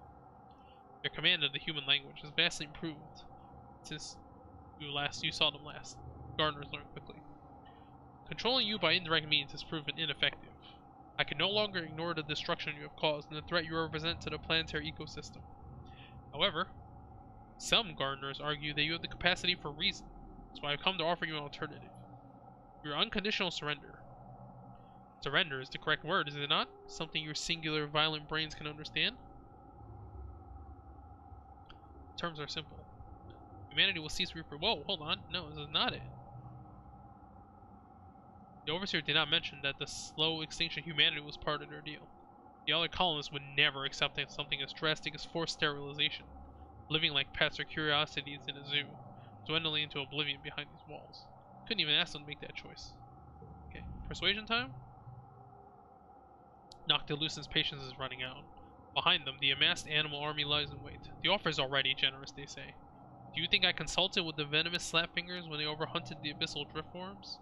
Their command of the human language has vastly improved since you saw them last. Gardeners learn quickly. Controlling you by indirect means has proven ineffective. I can no longer ignore the destruction you have caused and the threat you represent to the planetary ecosystem. However, some gardeners argue that you have the capacity for reason, so I have come to offer you an alternative. Your unconditional surrender. Surrender is the correct word, is it not? Something your singular, violent brains can understand? The terms are simple. Humanity will cease Whoa, hold on. No, this is not it. The Overseer did not mention that the slow extinction of humanity was part of their deal. The other colonists would never accept something as drastic as forced sterilization, living like pets or curiosities in a zoo, dwindling into oblivion behind these walls. Couldn't even ask them to make that choice. Okay, persuasion time? Noctilucent's patience is running out. Behind them, the amassed animal army lies in wait. The offer is already generous, they say. Do you think I consulted with the venomous slapfingers when they overhunted the abyssal driftworms?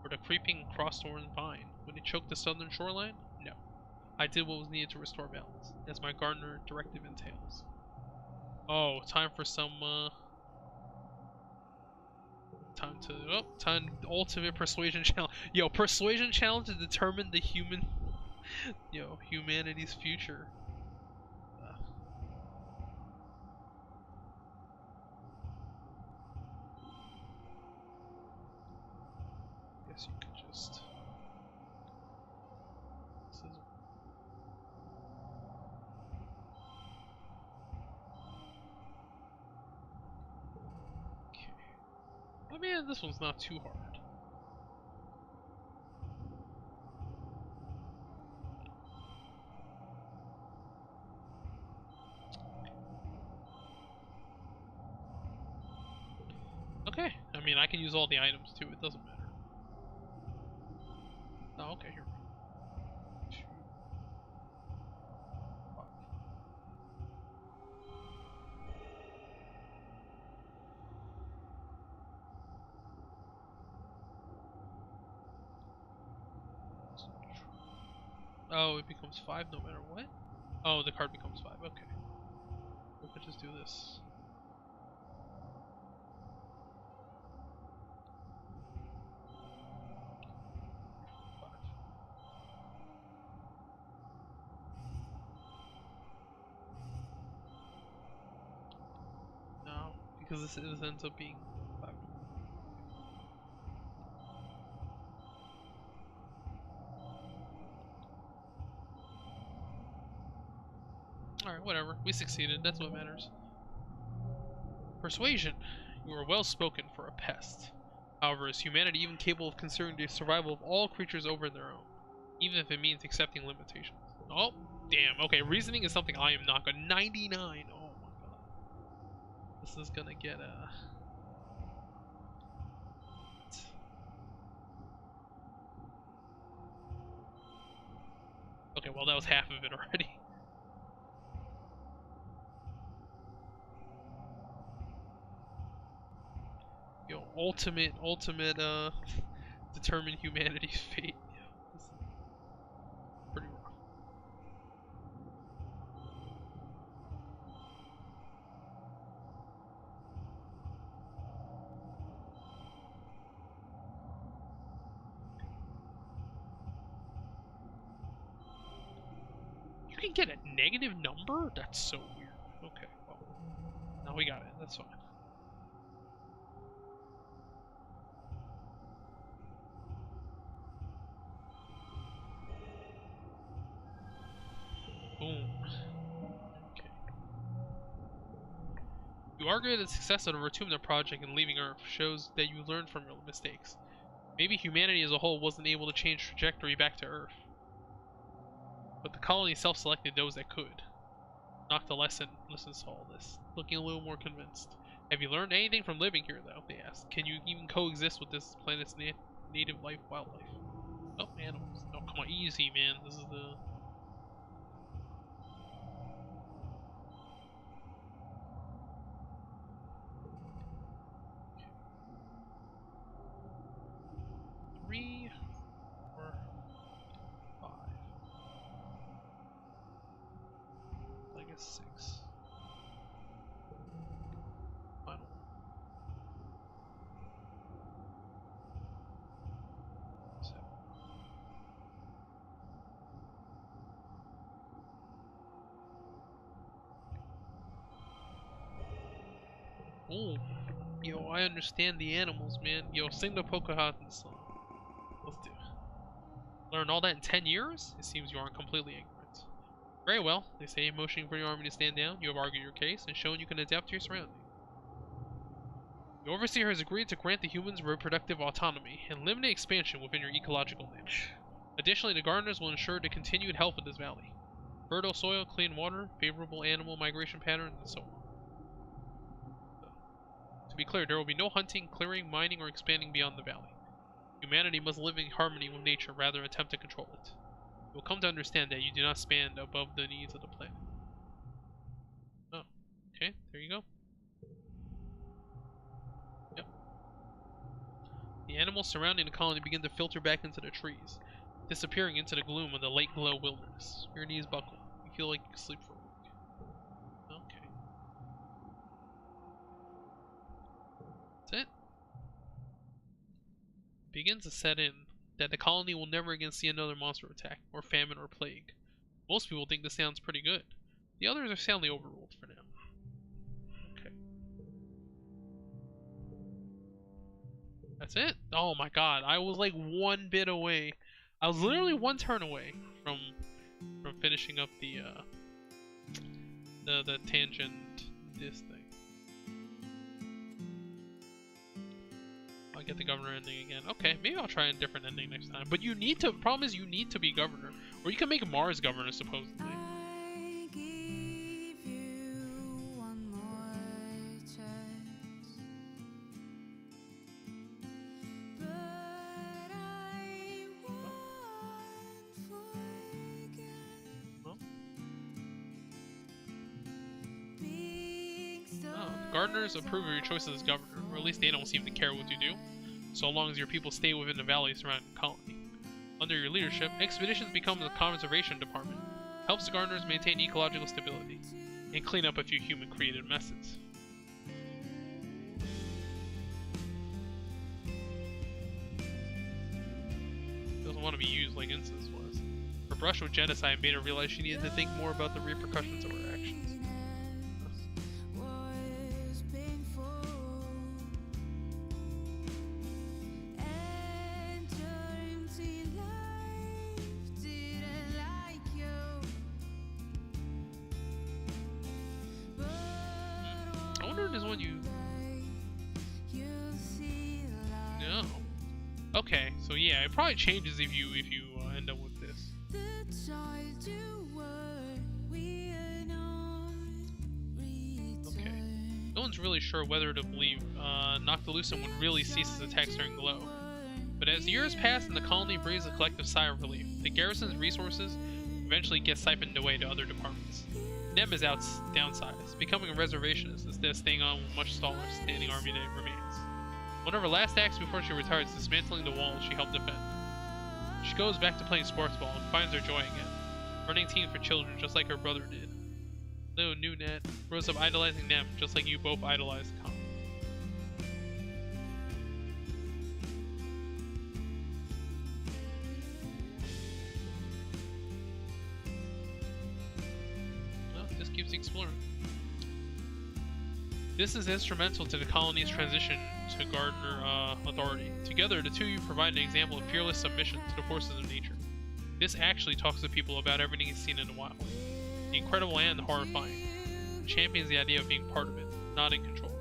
Or the creeping crosshorn vine when it choked the southern shoreline? No. I did what was needed to restore balance, as my gardener directive entails. Oh, time for some, time ultimate persuasion challenge. Yo, persuasion challenge to determine the humanity's future. Guess you could just... I mean, this one's not too hard. Okay, I mean, I can use all the items too, it doesn't matter. Oh, okay, here we go. 2, 5. Oh, it becomes 5 no matter what? Oh, the card becomes 5, okay. We could just do this. No, because this ends up being 5. Alright, whatever. We succeeded. That's what matters. Persuasion. You are well spoken for a pest. However, is humanity even capable of considering the survival of all creatures over their own? Even if it means accepting limitations. Oh, damn. Okay, reasoning is something I am not good. 99. Oh my god. This is gonna get Okay, well that was half of it already. Yo, ultimate, determine humanity's fate. Yeah, this is pretty rough. You can get a negative number? That's so weird. Okay, well, now we got it. That's fine. Boom. Okay. You argue that the success of the Rotumna project and leaving Earth shows that you learned from your mistakes. Maybe humanity as a whole wasn't able to change trajectory back to Earth. But the colony self-selected those that could. Nocta listens to all this, looking a little more convinced. Have you learned anything from living here, though? They asked. Can you even coexist with this planet's native wildlife? Oh, animals. Oh, come on, easy, man. This is the... Okay. 3, 4, 5. I guess 6. Final. Oh, yo, I understand the animals, man. Yo, sing the Pocahontas song. Let's do it. Learn all that in 10 years? It seems you aren't completely ignorant. Very well, they say, motioning for your army to stand down. You have argued your case and shown you can adapt to your surroundings. The Overseer has agreed to grant the humans reproductive autonomy and limited expansion within your ecological niche. Additionally, the gardeners will ensure the continued health of this valley. Fertile soil, clean water, favorable animal migration patterns, and so on. To be clear, there will be no hunting, clearing, mining, or expanding beyond the valley. Humanity must live in harmony with nature rather than attempt to control it. You will come to understand that you do not span above the needs of the planet. Oh, okay, there you go. Yep. The animals surrounding the colony begin to filter back into the trees, disappearing into the gloom of the late glow wilderness. Your knees buckle. You feel like you can sleep for a week. Okay. That's it. Begins to set in that the colony will never again see another monster attack, or famine, or plague. Most people think this sounds pretty good. The others are soundly overruled for now. Okay. That's it? Oh my god, I was like one bit away. I was literally one turn away from finishing up the tangent this thing. I'll get the governor ending again. Okay, maybe I'll try a different ending next time. But you need to, problem is you need to be governor. Or you can make Mars governor, supposedly. I give you one more chance, but I won't forget. Well, Being so the gardeners approve of your choice as governor, or at least they don't seem to care what you do, so long as your people stay within the valley surrounding the colony. Under your leadership, expeditions become the conservation department, helps the gardeners maintain ecological stability, and clean up a few human-created messes. Doesn't want to be used like incense was. Her brush with genocide made her realize she needed to think more about the repercussions of her actions. was painful, and your empty life didn't like you. But I wonder if this one you... you'll see light. No. Okay, so yeah, it probably changes if you end up with this. The child you were, will not Okay. return. No one's really sure whether to believe Noctilucent would really cease its attacks during Glow. But as years pass and the colony breathes a collective sigh of relief, the garrison's resources eventually get siphoned away to other departments. Nem is downsized, becoming a reservationist instead of staying on with a much smaller standing army that remains. One of her last acts before she retires is dismantling the walls she helped defend. She goes back to playing sports ball and finds her joy again, running teams for children just like her brother did. Leo Nunet grows up idolizing Nem just like you both idolized Khan. Well, just keeps exploring. This is instrumental to the colony's transition to Gardener authority. Together, the two of you provide an example of fearless submission to the forces of nature. This actually talks to people about everything he's seen in the wild. the incredible and the horrifying. It champions the idea of being part of it, not in control.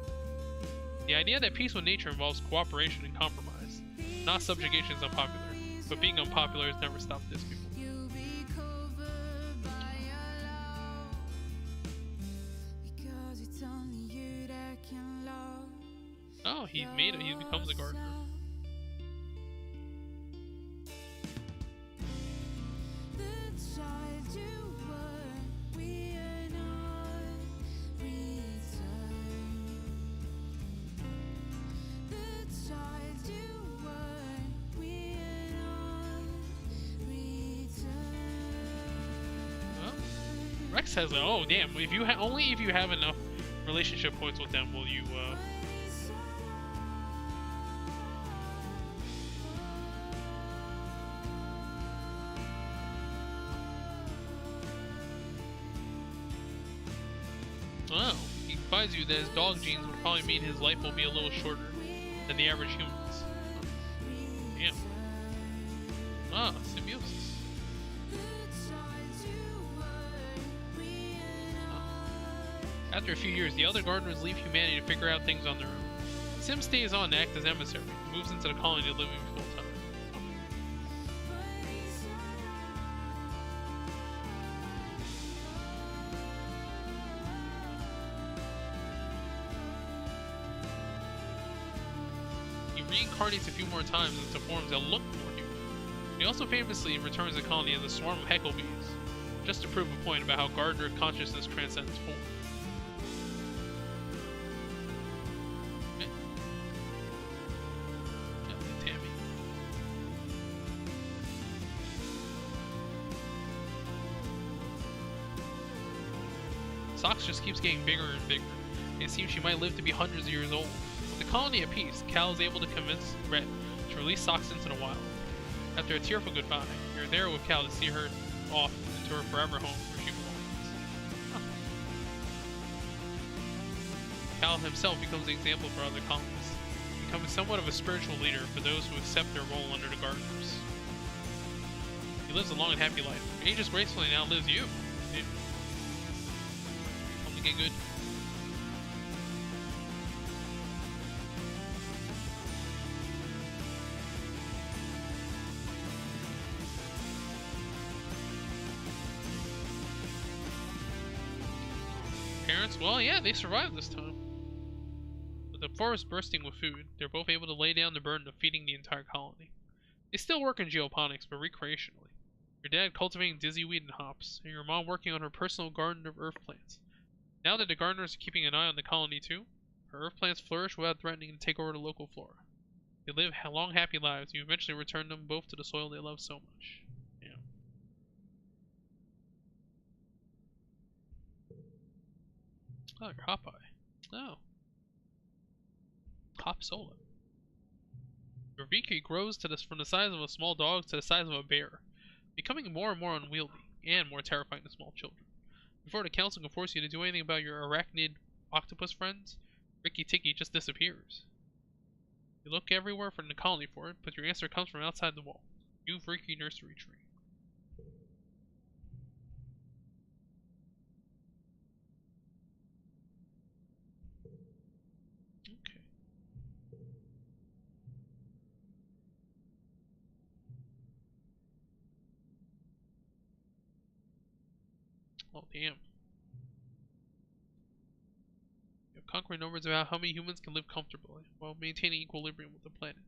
The idea that peace with nature involves cooperation and compromise. Not subjugation is unpopular, but being unpopular has never stopped this people. You'll be covered by your love, because it's only you that can love. Oh, he made it. He becomes a gardener. The child you were, will not return. The child you were, will not return. Oh. Rex says, "Oh damn! If you only if you have enough relationship points with them, will you?" Oh, he advises you that his dog genes would probably mean his life will be a little shorter than the average human's. Damn. Ah, symbiosis. After a few years, the other gardeners leave humanity to figure out things on their own. Sim stays on to act as emissary, and moves into the colony to live full time. He reincarnates a few more times into forms that look more human. He also famously returns the colony as a swarm of heckle bees, just to prove a point about how gardener consciousness transcends form. Socks just keeps getting bigger and bigger. It seems she might live to be hundreds of years old. With the colony at peace, Cal is able to convince Red to release Socks into the wild. After a tearful goodbye, you're there with Cal to see her off into her forever home where she belongs. Huh. Cal himself becomes an example for other colonists, becoming somewhat of a spiritual leader for those who accept their role under the gardeners. He lives a long and happy life, ages gracefully and outlives you. Yeah. Get good. Parents, well, yeah, they survived this time. With the forest bursting with food, they're both able to lay down the burden of feeding the entire colony. They still work in geoponics, but recreationally. Your dad cultivating dizzyweed and hops, and your mom working on her personal garden of earth plants. Now that the gardeners are keeping an eye on the colony too, her earth plants flourish without threatening to take over the local flora. They live long, happy lives, and you eventually return them both to the soil they love so much. Yeah. Oh, you're Hop Eye. Oh. Hop Solo. Your Viki grows from the size of a small dog to the size of a bear, becoming more and more unwieldy, and more terrifying to small children. Before the council can force you to do anything about your arachnid octopus friends, Ricky Tikki just disappears. You look everywhere from the colony for it, but your answer comes from outside the wall. New Ricky nursery tree. Okay. Oh, damn. Conquering numbers about how many humans can live comfortably, while maintaining equilibrium with the planet.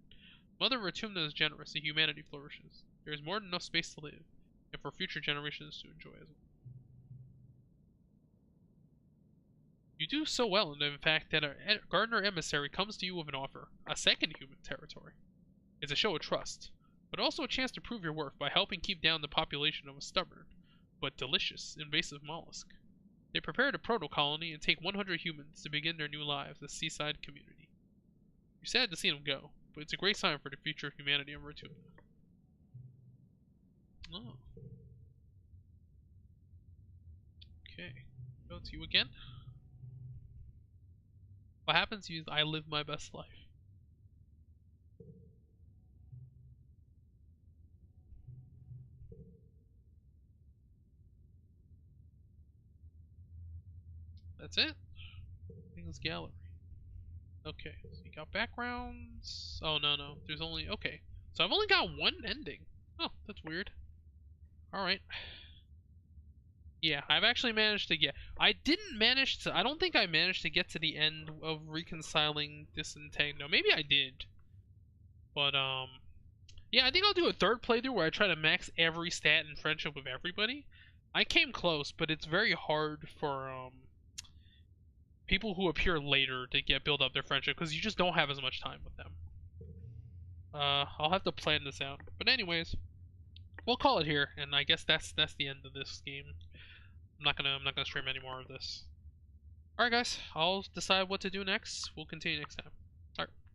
Mother Rotunda is generous, and humanity flourishes. There is more than enough space to live, and for future generations to enjoy as well. You do so well in the fact that a gardener emissary comes to you with an offer, a second human territory. It's a show of trust, but also a chance to prove your worth by helping keep down the population of a stubborn, but delicious, invasive mollusk. They prepared a proto-colony and take 100 humans to begin their new lives as seaside community. You're sad to see them go, but it's a great sign for the future of humanity on Rotunda. Oh. Okay. Go to you again. What happens is I live my best life. That's it? Things gallery. Okay, so you got backgrounds. Oh, no, no. There's only. Okay. So I've only got one ending. Oh, that's weird. Alright. Yeah, I've actually managed to get. I didn't manage to. I don't think I managed to get to the end of reconciling Disentang. No, maybe I did. But, yeah, I think I'll do a third playthrough where I try to max every stat in friendship with everybody. I came close, but it's very hard for, people who appear later to build up their friendship because you just don't have as much time with them. I'll have to plan this out. But anyways, we'll call it here, and I guess that's the end of this game. I'm not gonna stream any more of this. Alright guys, I'll decide what to do next. We'll continue next time. Alright.